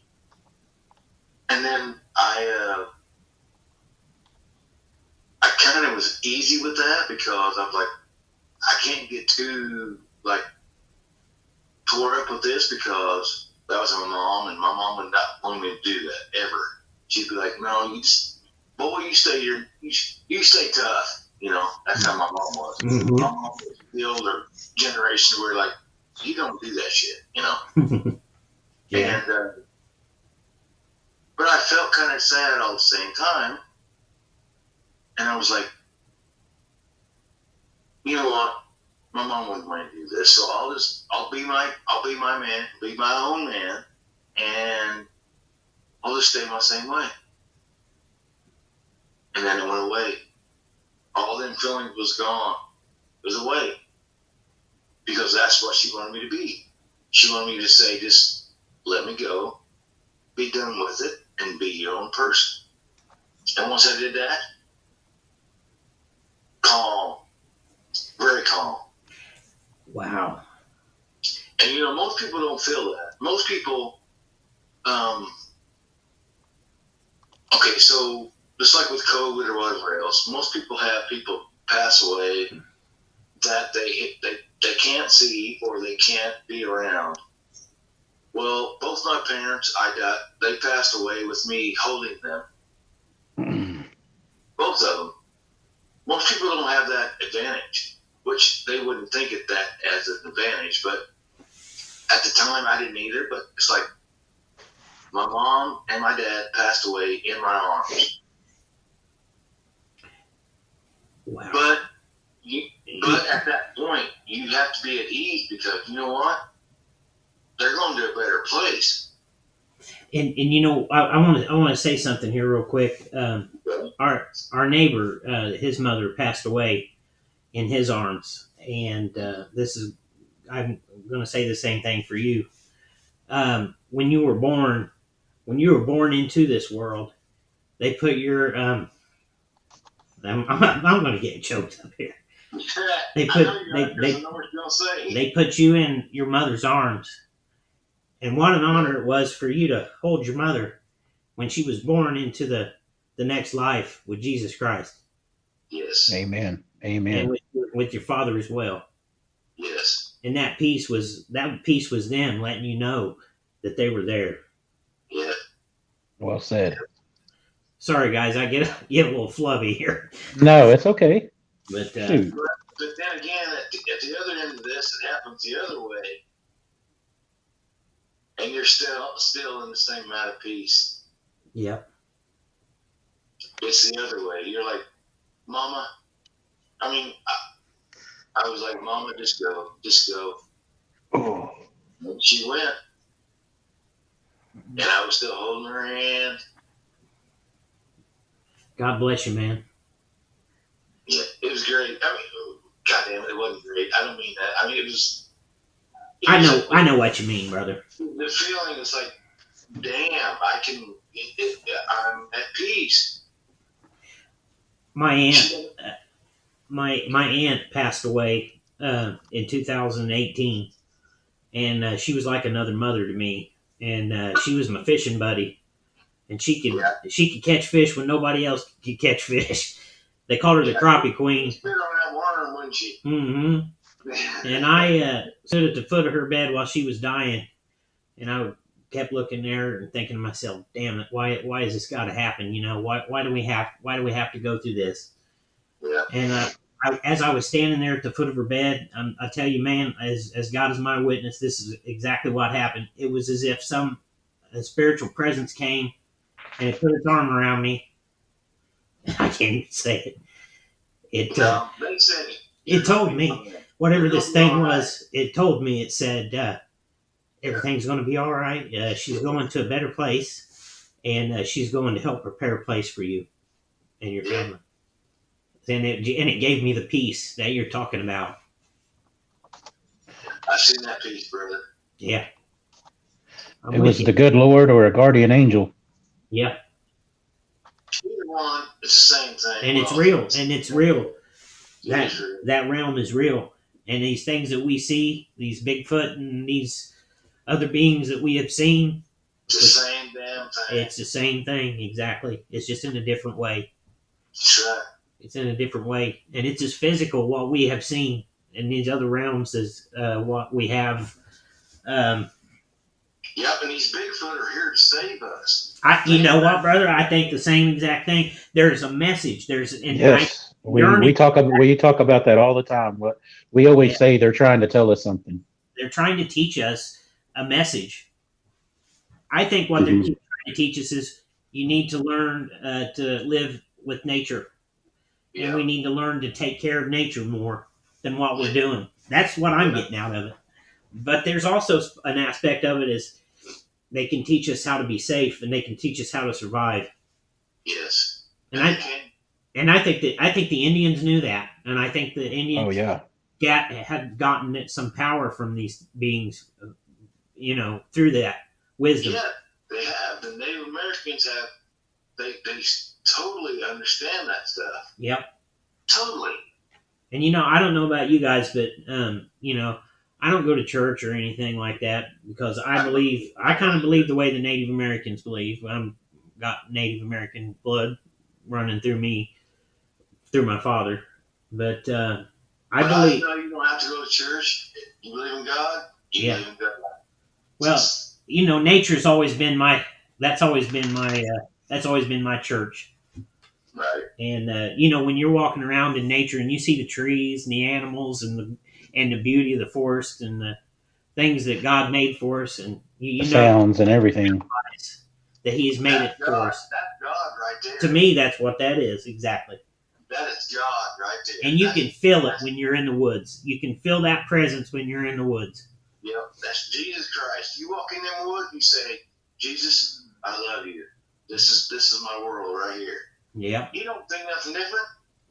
And then I kind of was easy with that, because I was like, I can't get too tore up with this, because that was my mom, and my mom would not want me to do that ever. She'd be like, no, you stay here, you stay tough. That's how my mom was. Mm-hmm. My mom was the older generation where you don't do that shit, Yeah. And But I felt kind of sad all at the same time. And I was like, you know what? My mom wouldn't want to do this, so I'll be my man, be my own man, and I'll just stay my same way. And then it went away. All them feelings was gone. It was away. Because that's what she wanted me to be. She wanted me to say, just let me go, be done with it, and be your own person. And once I did that, calm. Very calm. Wow. And you know, most people don't feel that. Most people, okay, so just like with COVID or whatever else, most people have people pass away that they can't see or they can't be around. Well, both my parents, they passed away with me holding them. Both of them. Most people don't have that advantage, which they wouldn't think of that as an advantage, but at the time I didn't either. But it's like my mom and my dad passed away in my arms. Wow. But at that point, you have to be at ease because you know what? They're going to a better place. And you know, I want to say something here real quick. Our neighbor, his mother passed away in his arms, and I'm going to say the same thing for you. When you were born into this world, they put your I'm going to get choked up here. They put you in your mother's arms. And what an honor it was for you to hold your mother when she was born into the next life with Jesus Christ. Yes. Amen. Amen. And with your father as well. Yes. And that peace was them letting you know that they were there. Yeah. Well said. Sorry, guys, I get a little flubby here. No, it's okay. But But then again, at the other end of this, it happens the other way. And you're still in the same amount of peace. Yep. It's the other way. You're like, Mama. I mean, I was like, Mama, just go. Oh. And she went. And I was still holding her hand. God bless you, man. Yeah, it was great. I mean, goddamn it wasn't great. I don't mean that. I mean, it was. I know what you mean, brother. The feeling is like, damn, I'm at peace. My aunt passed away in 2018, and she was like another mother to me. And she was my fishing buddy, and she could catch fish when nobody else could catch fish. They called her the crappie queen. Spit on that worm, wouldn't she? Mm-hmm. And I stood at the foot of her bed while she was dying, and I kept looking there and thinking to myself, "Damn it! Why has this got to happen? You know, why do we have to go through this?" Yeah. And as I was standing there at the foot of her bed, I tell you, man, as God is my witness, this is exactly what happened. It was as if a spiritual presence came and it put its arm around me. I can't even say it. It told me. Whatever this thing was, it told me, it said, everything's going to be all right. She's going to a better place, and she's going to help prepare a place for you and your family. And it gave me the peace that you're talking about. I've seen that peace, brother. Yeah. It was the good Lord or a guardian angel. Yeah. Either one, it's the same thing. And it's real. And it's real. That realm is real. And these things that we see, these Bigfoot and these other beings that we have seen, it's the same damn thing. It's the same thing, exactly. It's just in a different way. That's right. It's in a different way. And it's as physical, what we have seen in these other realms, as what we have. Yep, and these Bigfoot are here to save us. You know what, brother? I think the same exact thing. There's a message. Yes. We talk about that all the time. We always say they're trying to tell us something. They're trying to teach us a message. I think what they're trying to teach us is You need to learn to live with nature, and Yeah. we need to learn to take care of nature more than what we're doing. That's what I'm getting out of it. But there's also an aspect of it is they can teach us how to be safe, and they can teach us how to survive. Yes. And I think the Indians knew that, and I think the Indians yeah. had gotten some power from these beings, through that wisdom. Yeah, they have. The Native Americans have. They totally understand that stuff. Yep. Totally. And I don't know about you guys, but I don't go to church or anything like that because I kind of believe the way the Native Americans believe. I'm got Native American blood running through me, through my father. But I believe. You don't have to go to church. You believe in God. You believe in God. Well, nature's always been my. That's always been my church. Right. And when you're walking around in nature and you see the trees and the animals and the beauty of the forest and the things that God made for us, and the sounds and everything that He's made it for us. That's God right there. To me, that's what that is exactly. That is God right there. And you can feel it when you're in the woods. You can feel that presence when you're in the woods. Yep, that's Jesus Christ. You walk in them woods, you say, "Jesus, I love you. This is my world right here." Yeah. You don't think nothing different.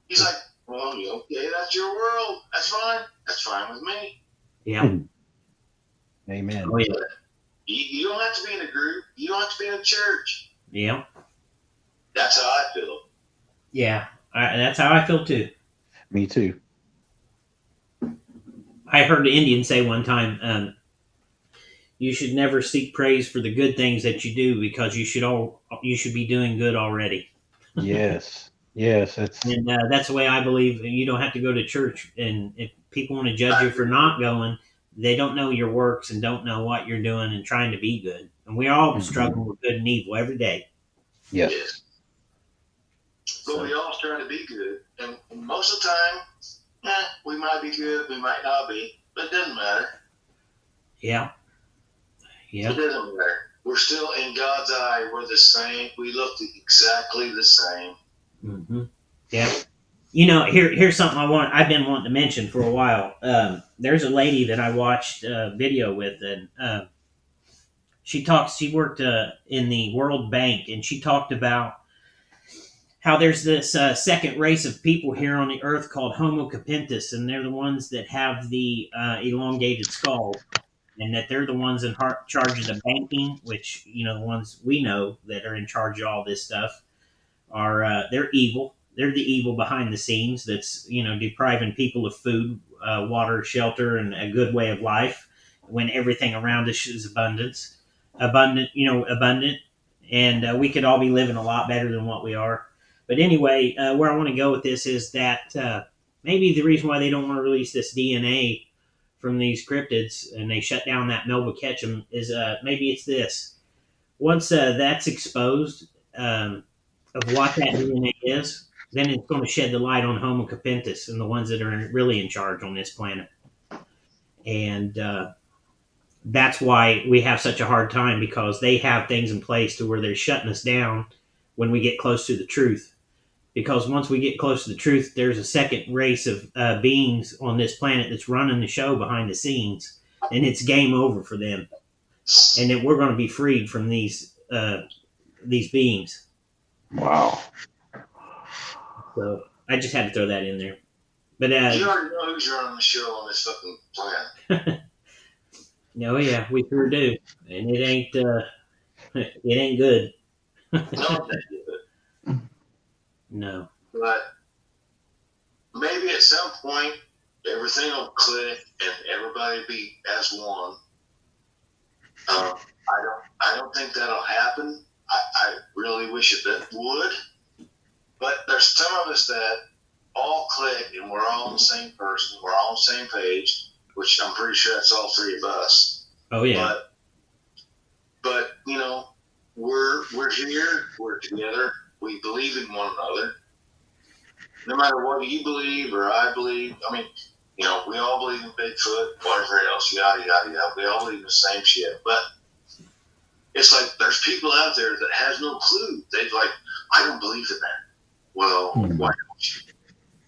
He's like, "Well, okay, that's your world. That's fine. That's fine with me." Yeah. Amen. Oh, yeah. You don't have to be in a group. You don't have to be in a church. Yeah. That's how I feel. Yeah, that's how I feel too. Me too. I heard the Indian say one time, you should never seek praise for the good things that you do because you should be doing good already. Yes. That's the way I believe. You don't have to go to church, and if people want to judge you for not going, they don't know your works and don't know what you're doing and trying to be good. And we all struggle with good and evil every day. Yes. But we all trying to be good, and most of the time, we might be good, we might not be, but it doesn't matter. Yeah. Yeah. It doesn't matter. We're still in God's eye. We're the same. We look exactly the same. Mm-hmm. Yeah. Here's something I've been wanting to mention for a while. There's a lady that I watched a video with, and she worked in the World Bank, and she talked about how there's this second race of people here on the earth called Homo capentis, and they're the ones that have the elongated skull, and that they're the ones in charge of the banking, which, the ones we know that are in charge of all this stuff are, they're evil. They're the evil behind the scenes that's, depriving people of food, water, shelter, and a good way of life when everything around us is abundant. And we could all be living a lot better than what we are. But anyway, where I want to go with this is that maybe the reason why they don't want to release this DNA from these cryptids and they shut down that Melba Ketchum is maybe it's this. Once that's exposed of what that DNA is, then it's going to shed the light on Homo capentis and the ones that are really in charge on this planet. And that's why we have such a hard time, because they have things in place to where they're shutting us down when we get close to the truth. Because once we get close to the truth, there's a second race of beings on this planet that's running the show behind the scenes, and it's game over for them. And that we're going to be freed from these beings. Wow. So I just had to throw that in there. But you already know who's running the show on this fucking planet. No, yeah, we sure do, and it ain't good. No, No. But maybe at some point everything will click and everybody be as one. I don't think that'll happen. I really wish it would. But there's some of us that all click and we're all the same person. We're all on the same page, which I'm pretty sure that's all three of us. Oh yeah. But we're here. We're together. We believe in one another. No matter what you believe or I believe, we all believe in Bigfoot, whatever else, yada, yada, yada. We all believe in the same shit. But it's like there's people out there that has no clue. They're like, I don't believe in that. Well, why don't you?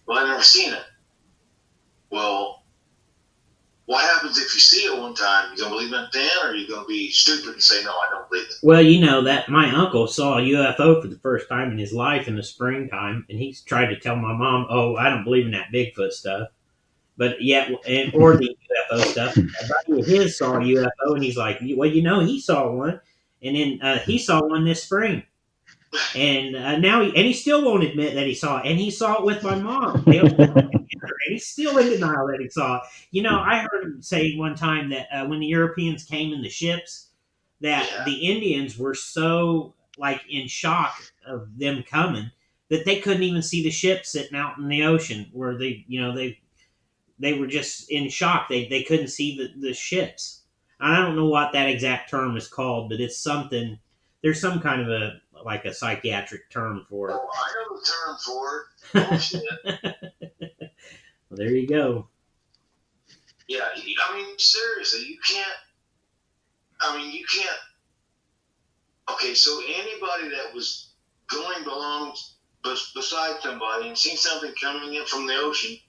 Well, I've never seen it. Well, what happens if you see it one time? You gonna believe in it then, or are you gonna be stupid and say no? I don't believe it. Well, you know that my uncle saw a UFO for the first time in his life in the springtime, and he's tried to tell my mom, "Oh, I don't believe in that Bigfoot stuff." But yet, or the UFO stuff. A buddy of his saw a UFO, and he's like, "Well, you know, he saw one, and then he saw one this spring." And now he still won't admit that he saw it, and he saw it with my mom. And he's still in denial that he saw it. You know, I heard him say one time that when the Europeans came in the ships, that the Indians were so like in shock of them coming that they couldn't even see the ship sitting out in the ocean, where they were just in shock. They couldn't see the ships. And I don't know what that exact term is called, but it's something. There's some kind of a psychiatric term for it. Oh, I know the term for it. Oh, shit. Well, there you go. Yeah, I mean, seriously, you can't. Okay, so anybody that was going along beside somebody and seen something coming in from the ocean,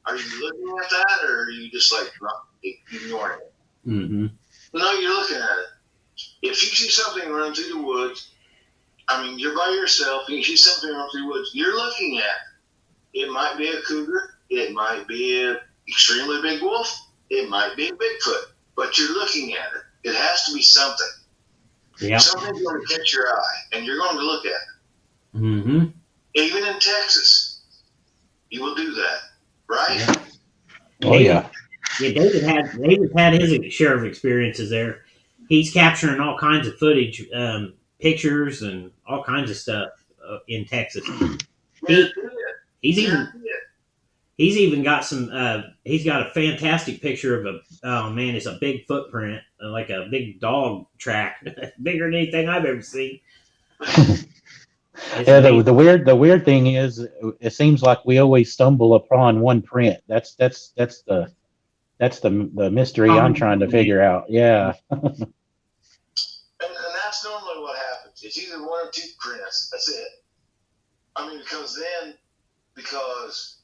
are you looking at that, or are you just like ignoring it? Mm-hmm. No, you're looking at it. If you see something run through the woods, I mean, you're by yourself, and you see something run through the woods, you're looking at it. It might be a cougar. It might be an extremely big wolf. It might be a Bigfoot. But you're looking at it. It has to be something. Yeah. Something's going to catch your eye, and you're going to look at it. Mm-hmm. Even in Texas, you will do that, right? Yeah. Oh yeah. Yeah, David had his share of experiences there. He's capturing all kinds of footage, pictures, and all kinds of stuff in Texas. He's even got some. He's got a fantastic picture of it's a big footprint, like a big dog track, bigger than anything I've ever seen. Yeah, the weird thing is, it seems like we always stumble upon one print. That's the mystery I'm trying to figure out. Yeah. And that's normally what happens. It's either one or two prints. That's it. I mean, because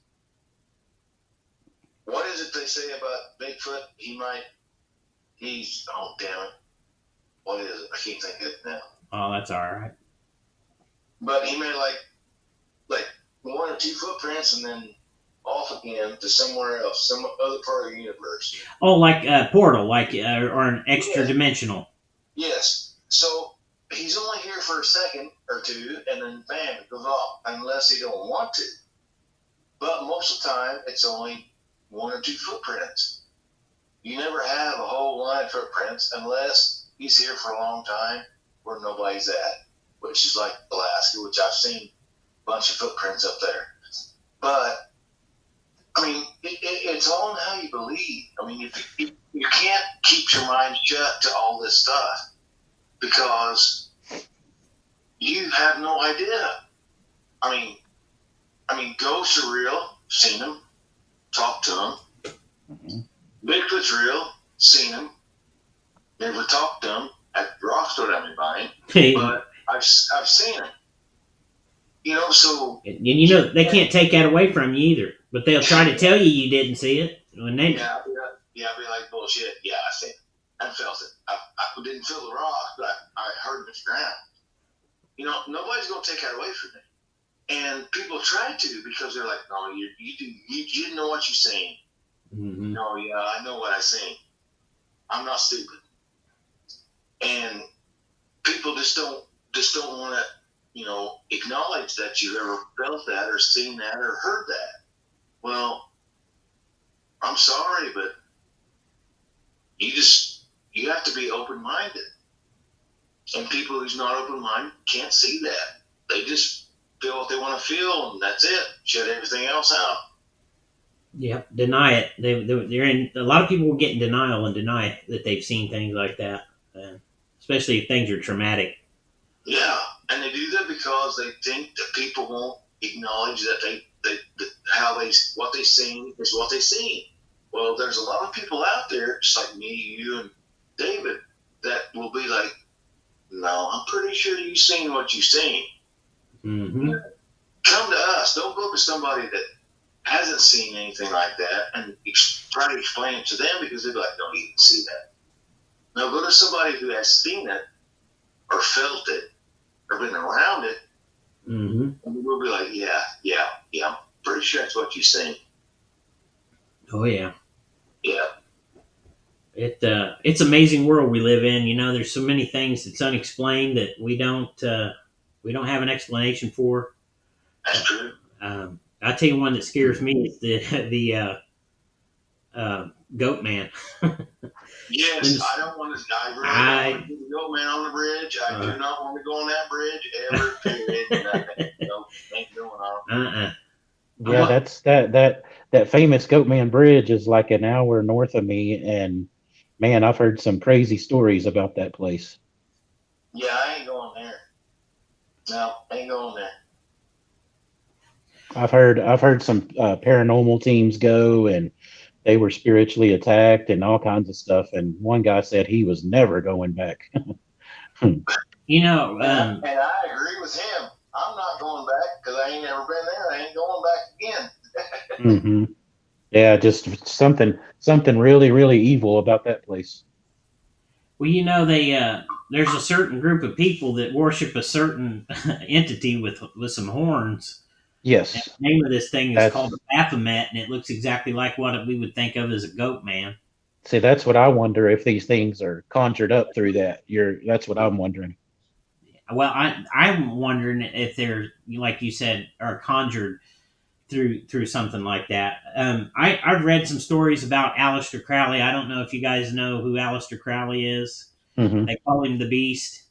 what is it they say about Bigfoot? Oh, damn it. What is it? I can't think of it now. Oh, that's all right. But he made like one or two footprints and then off again to somewhere else, some other part of the universe. Oh, like a portal, or an extra dimensional. Yes. So he's only here for a second or two, and then bam, it goes off, unless he don't want to. But most of the time, it's only one or two footprints. You never have a whole line of footprints unless he's here for a long time where nobody's at, which is like Alaska, which I've seen a bunch of footprints up there. But I mean, it's all in how you believe. I mean, you can't keep your mind shut to all this stuff because you have no idea. I mean, ghosts are real. Seen them, talked to them. Mm-hmm. Bigfoot's real. Seen them. Never talked to them at the rock store down in mine, but I've seen them. You know, so and you know they can't take that away from you either. But they'll try to tell you didn't see it when they. Yeah, I'd be like bullshit. Yeah, I seen it. I felt it. I didn't feel the rock, but I heard it ground. You know, nobody's gonna take that away from me. And people try to because they're like, no, you didn't know what you're saying. Mm-hmm. No, yeah, I know what I seen. I'm not stupid. And people just don't want to, you know, acknowledge that you ever felt that or seen that or heard that. Well, I'm sorry, but you have to be open-minded. And people who's not open-minded can't see that. They just feel what they want to feel, and that's it. Shut everything else out. Yep, deny it. They're in. A lot of people will get in denial and deny that they've seen things like that, especially if things are traumatic. Yeah, and they do that because they think that people won't acknowledge that what they seen is what they seen. Well, there's a lot of people out there, just like me, you, and David, that will be like, No, I'm pretty sure you've seen what you've seen. Mm-hmm. Come to us. Don't go to somebody that hasn't seen anything like that and try to explain it to them, because they'll be like, don't even see that. No, go to somebody who has seen it or felt it or been around it, Mm-hmm. and we'll be like, yeah, I'm pretty sure that's what you've seen. Oh yeah. Yeah. It's amazing world we live in. You know, there's so many things that's unexplained that we don't have an explanation for. That's true. I'll tell you one that scares me is the goat man. Yes, I don't want to. I really don't want to go, man, on the bridge. I do not want to go on that bridge ever. Period. No, ain't going on. Yeah, that's that famous Goatman Bridge is like an hour north of me, and man, I've heard some crazy stories about that place. Yeah, I ain't going there. No, ain't going there. I've heard some paranormal teams go, and they were spiritually attacked and all kinds of stuff. And one guy said he was never going back. You know, and I agree with him. I'm not going back because I ain't never been there. I ain't going back again. Mm-hmm. Yeah, just something really, really evil about that place. well, you know, there's a certain group of people that worship a certain entity with some horns. Yes. And the name of this thing is That's- called a Baphomet, and it looks exactly like what we would think of as a goat man. See, that's what I wonder, if these things are conjured up through that. That's what I'm wondering. Well, I'm wondering if they're, like you said, are conjured through something like that. I've read some stories about Aleister Crowley. I don't know if you guys know who Aleister Crowley is. Mm-hmm. They call him the Beast,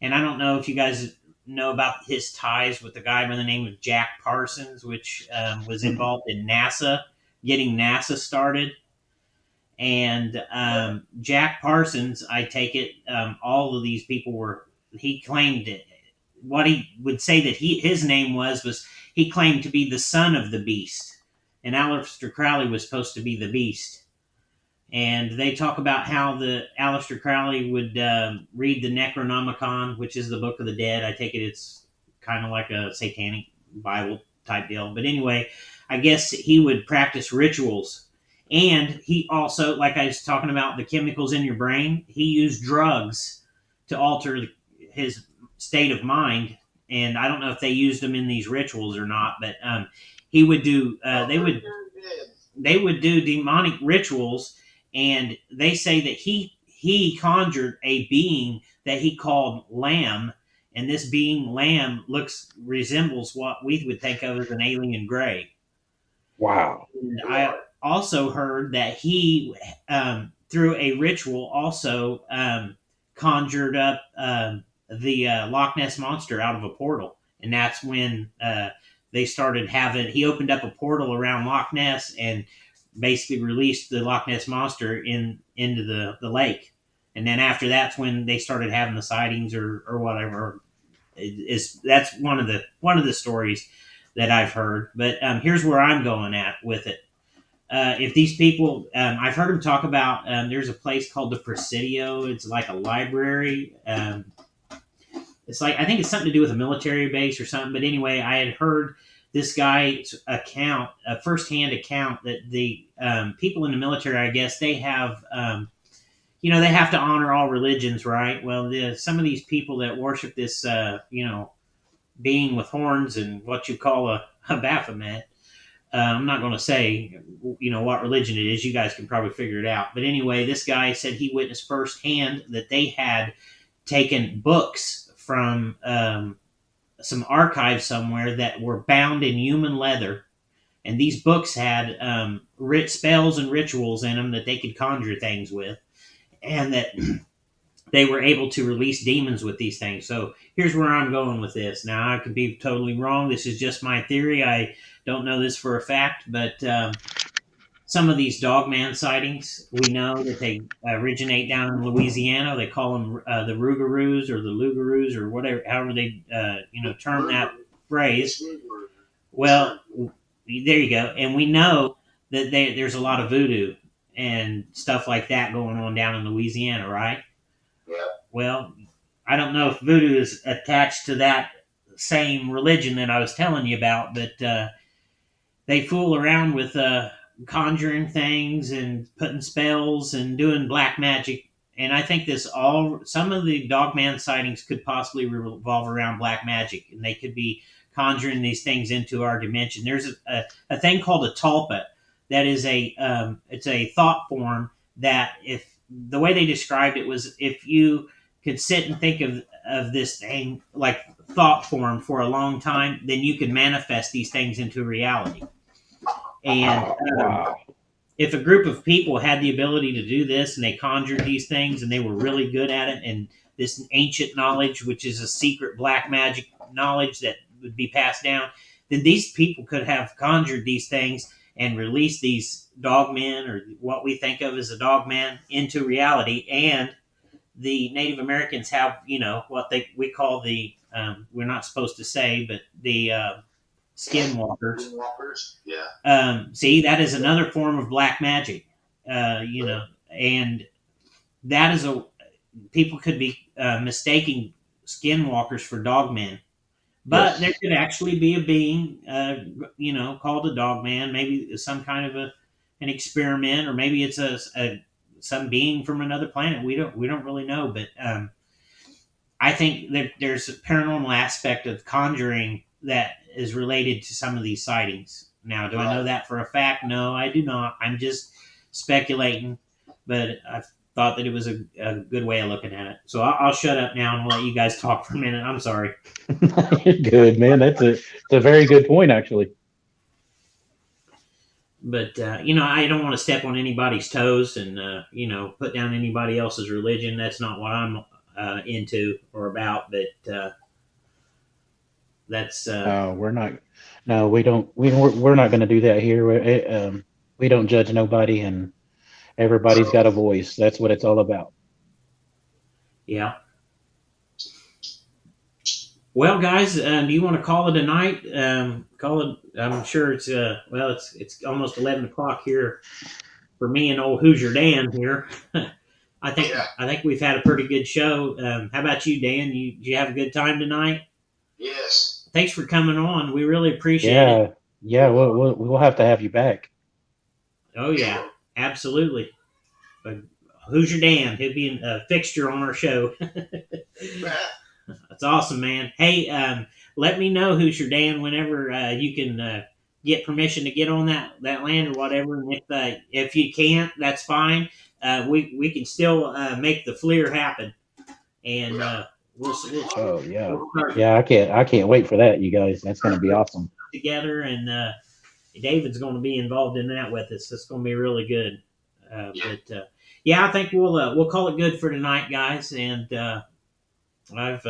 and I don't know if you guys know about his ties with the guy by the name of Jack Parsons, which was involved in NASA, getting NASA started. And Jack Parsons, I take it, all of these people were. He claimed it. What he would say that his name was he claimed to be the son of the Beast, and Aleister Crowley was supposed to be the Beast. And they talk about how the Aleister Crowley would read the Necronomicon, which is the Book of the Dead. I take it it's kind of like a satanic Bible type deal. But anyway, I guess he would practice rituals. And he also, like I was talking about the chemicals in your brain, he used drugs to alter his state of mind. And I don't know if they used them in these rituals or not, but he would do, they would do demonic rituals. And they say that he conjured a being that he called Lamb, and this being Lamb resembles what we would think of as an alien gray. Wow. And I also heard that he, through a ritual, also conjured up the Loch Ness monster out of a portal, and that's when they started having. He opened up a portal around Loch Ness and basically released the Loch Ness monster into the lake, and then after that's when they started having the sightings or whatever. That's one of the stories that I've heard. But here's where I'm going at with it. If these people, I've heard them talk about. There's a place called the Presidio. It's like a library. It's like I think it's something to do with a military base or something. But anyway, I had heard this guy's account, a firsthand account, that the people in the military, I guess, they have, they have to honor all religions, right? Well, some of these people that worship this, being with horns and what you call a Baphomet. I'm not going to say, what religion it is. You guys can probably figure it out. But anyway, this guy said he witnessed firsthand that they had taken books from some archive somewhere that were bound in human leather, and these books had spells and rituals in them that they could conjure things with, and that they were able to release demons with these things. So here's where I'm going with this. Now, I could be totally wrong. This is just my theory. I don't know this for a fact, but some of these dogman sightings, we know that they originate down in Louisiana. They call them the Rougarous or the Lugaroos or whatever, however they term that phrase. Well, there you go. And we know that there's a lot of voodoo and stuff like that going on down in Louisiana, right? Yeah. Well, I don't know if voodoo is attached to that same religion that I was telling you about, but they fool around with conjuring things and putting spells and doing black magic. And I think some of the Dogman sightings could possibly revolve around black magic, and they could be conjuring these things into our dimension. There's a thing called a tulpa that is it's a thought form that, if the way they described it was, if you could sit and think of this thing like thought form for a long time, then you can manifest these things into reality. And Wow. if a group of people had the ability to do this and they conjured these things and they were really good at it, and this ancient knowledge, which is a secret black magic knowledge that would be passed down, then these people could have conjured these things and released these dogmen, or what we think of as a dogman, into reality. And the Native Americans have, what we call the, we're not supposed to say, but the skinwalkers. Yeah. See, that is another form of black magic, and that is people could be mistaking skinwalkers for dogmen. But Yes. there could actually be a being, called a dogman, maybe some kind of an experiment, or maybe it's some being from another planet. We don't really know, but I think that there's a paranormal aspect of conjuring that is related to some of these sightings. Now, do I know that for a fact? No, I do not. I'm just speculating, but I thought that it was a good way of looking at it. So I'll shut up now and let you guys talk for a minute. I'm sorry. Good, man. It's a very good point, actually. But I don't want to step on anybody's toes and put down anybody else's religion. That's not what I'm into or about. But that's We're not. No, we don't. We're not going to do that here. We don't judge nobody, and everybody's got a voice. That's what it's all about. yeah. Well, guys, do you want to call it a night? Call it. I'm sure it's it's almost 11 o'clock here for me and old Hoosier Dan here. I think we've had a pretty good show. How about you, Dan? Did you have a good time tonight? Yes. Thanks for coming on. We really appreciate it. Yeah. We'll have to have you back. Oh yeah, absolutely. But Hoosier Dan, he'll be a fixture on our show. That's awesome, man. Hey, let me know, Hoosier Dan, whenever you can get permission to get on that land or whatever. And if you can't, that's fine. We can still make the FLIR happen, and we'll Oh yeah, start yeah. I can't wait for that, you guys. That's going to be awesome. together, and David's going to be involved in that with us. It's going to be really good. But I think we'll call it good for tonight, guys. And I've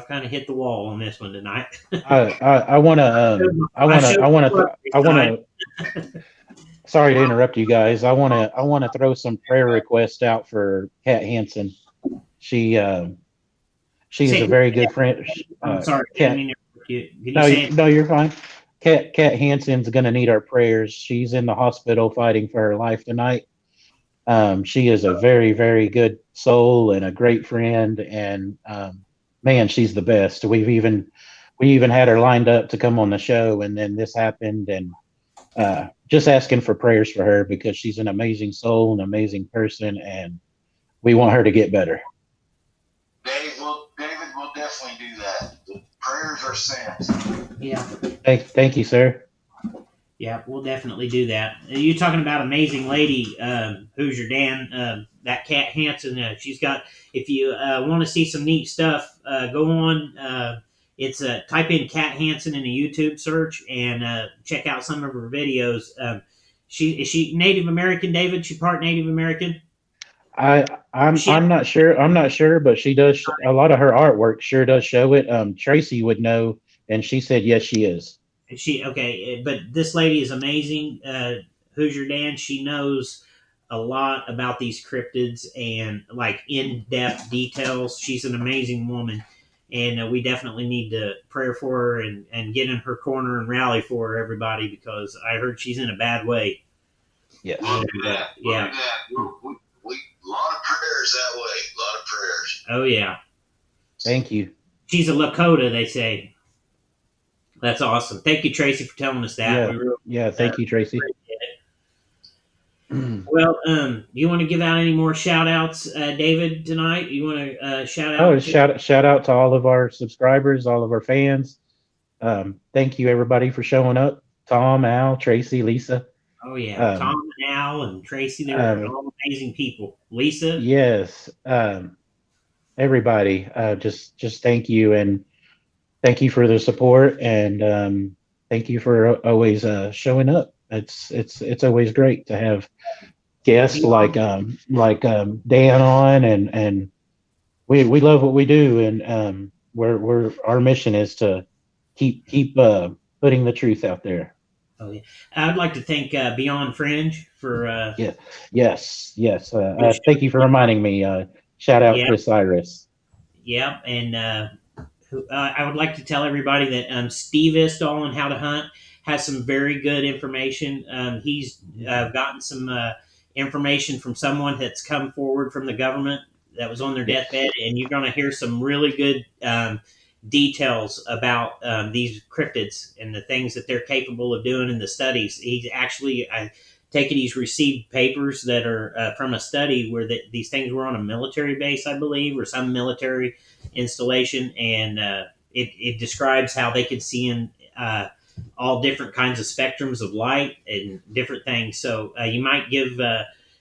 kind of hit the wall on this one tonight. I want to. Sorry to interrupt you guys. I want to throw some prayer requests out for Kat Hansen. She is a very good friend. I'm sorry. Kat, no, you're fine. Kat Hansen's going to need our prayers. She's in the hospital fighting for her life tonight. She is a very, very good soul and a great friend, and man, she's the best. We even had her lined up to come on the show, and then this happened, and just asking for prayers for her because she's an amazing soul, an amazing person, and we want her to get better. David will definitely do that. The prayers are sent. Yeah. Thank you, sir. Yeah, we'll definitely do that. You're talking about amazing lady, Hoosier Dan, that Kat Hansen. She's got, if you want to see some neat stuff, go on. It's type in Kat Hansen in a YouTube search and check out some of her videos. Is she Native American, David? She part Native American? I'm not sure. I'm not sure, but she does a lot of her artwork. Sure does show it. Tracy would know, and she said yes, she is. But this lady is amazing. Hoosier Dan, she knows a lot about these cryptids and like in-depth details. She's an amazing woman, and we definitely need to pray for her and get in her corner and rally for her, everybody, because I heard she's in a bad way. Yes. We'll do that. We a lot of prayers that way. A lot of prayers. Oh yeah. Thank you. She's a Lakota, they say. That's awesome. Thank you, Tracy, for telling us that. Yeah, We really yeah. Thank you, Tracy. appreciate it. Well, do you want to give out any more shout outs, David, tonight? You want to shout out? Oh, shout out to all of our subscribers, all of our fans. Thank you, everybody, for showing up. Tom, Al, Tracy, Lisa. Oh, yeah. Tom and Al and Tracy, they're all amazing people. Lisa? Yes. Everybody, just thank you, and thank you for the support, and thank you for always showing up. It's always great to have guests like Dan on, and we love what we do, and we're our mission is to keep putting the truth out there. Oh, yeah. I'd like to thank Beyond Fringe for. Yes. Thank you for reminding me. Shout out Chris Iris. Yeah, and I would like to tell everybody that Steve Istall on How to Hunt has some very good information. He's gotten some information from someone that's come forward from the government that was on their deathbed, and you're going to hear some really good details about these cryptids and the things that they're capable of doing in the studies. He's actually, I take it, he's received papers that are from a study where these things were on a military base, I believe, or some military installation, and it describes how they could see in all different kinds of spectrums of light and different things. So you might give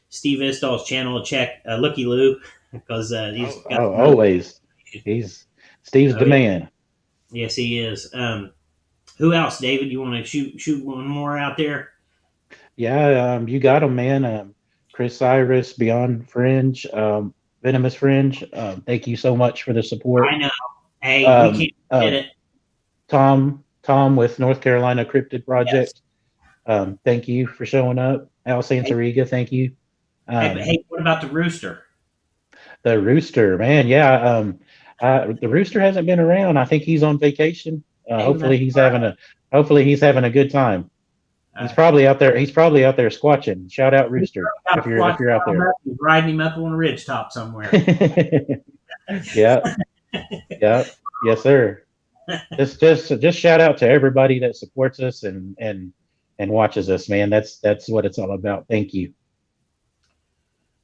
Steve Istall's channel a check, looky loo, because he's got always. Steve's the man. Yes, he is. Who else, David? You want to shoot one more out there? Yeah, you got him, man. Chris Iris, Beyond Fringe, Venomous Fringe. Thank you so much for the support. I know. Hey, we can't get it. Tom with North Carolina Cryptid Project. Yes. Thank you for showing up. Al Santariga, thank you. Hey, what about the rooster? The rooster, man. Yeah. The rooster hasn't been around. I think he's on vacation. Hopefully he's having a good time. He's probably out there. He's probably out there squatching. Shout out Rooster if you're out there. Riding him up on a ridge top somewhere. Yeah. Yes, sir. Just shout out to everybody that supports us and watches us, man. That's what it's all about. Thank you.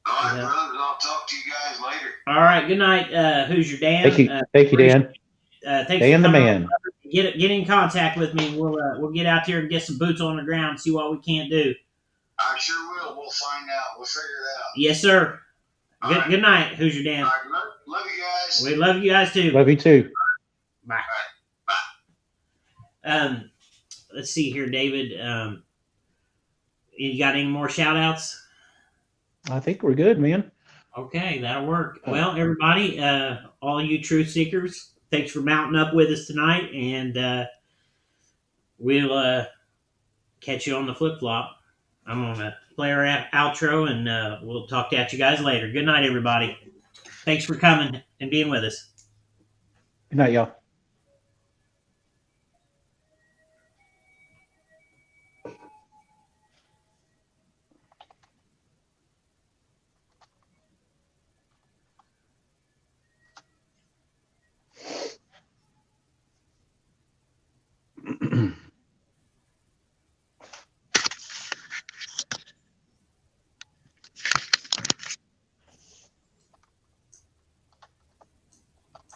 All right, brother. I'll talk to you guys later. All right. Good night, Hoosier Dan. Thank you, Dan. Thanks Dan the man. Get in contact with me. We'll get out there and get some boots on the ground and see what we can't do. I sure will. We'll find out. We'll figure it out. Yes, sir. Good night, Hoosier Dan. All right, love you guys. We love you guys too. Love you too. Bye. Bye. Let's see here, David. You got any more shout outs? I think we're good, man. Okay, that'll work. Well, everybody, all you truth seekers, thanks for mounting up with us tonight, and we'll catch you on the flip flop. I'm going to play our outro, and we'll talk at you guys later. Good night, everybody. Thanks for coming and being with us. Good night, y'all.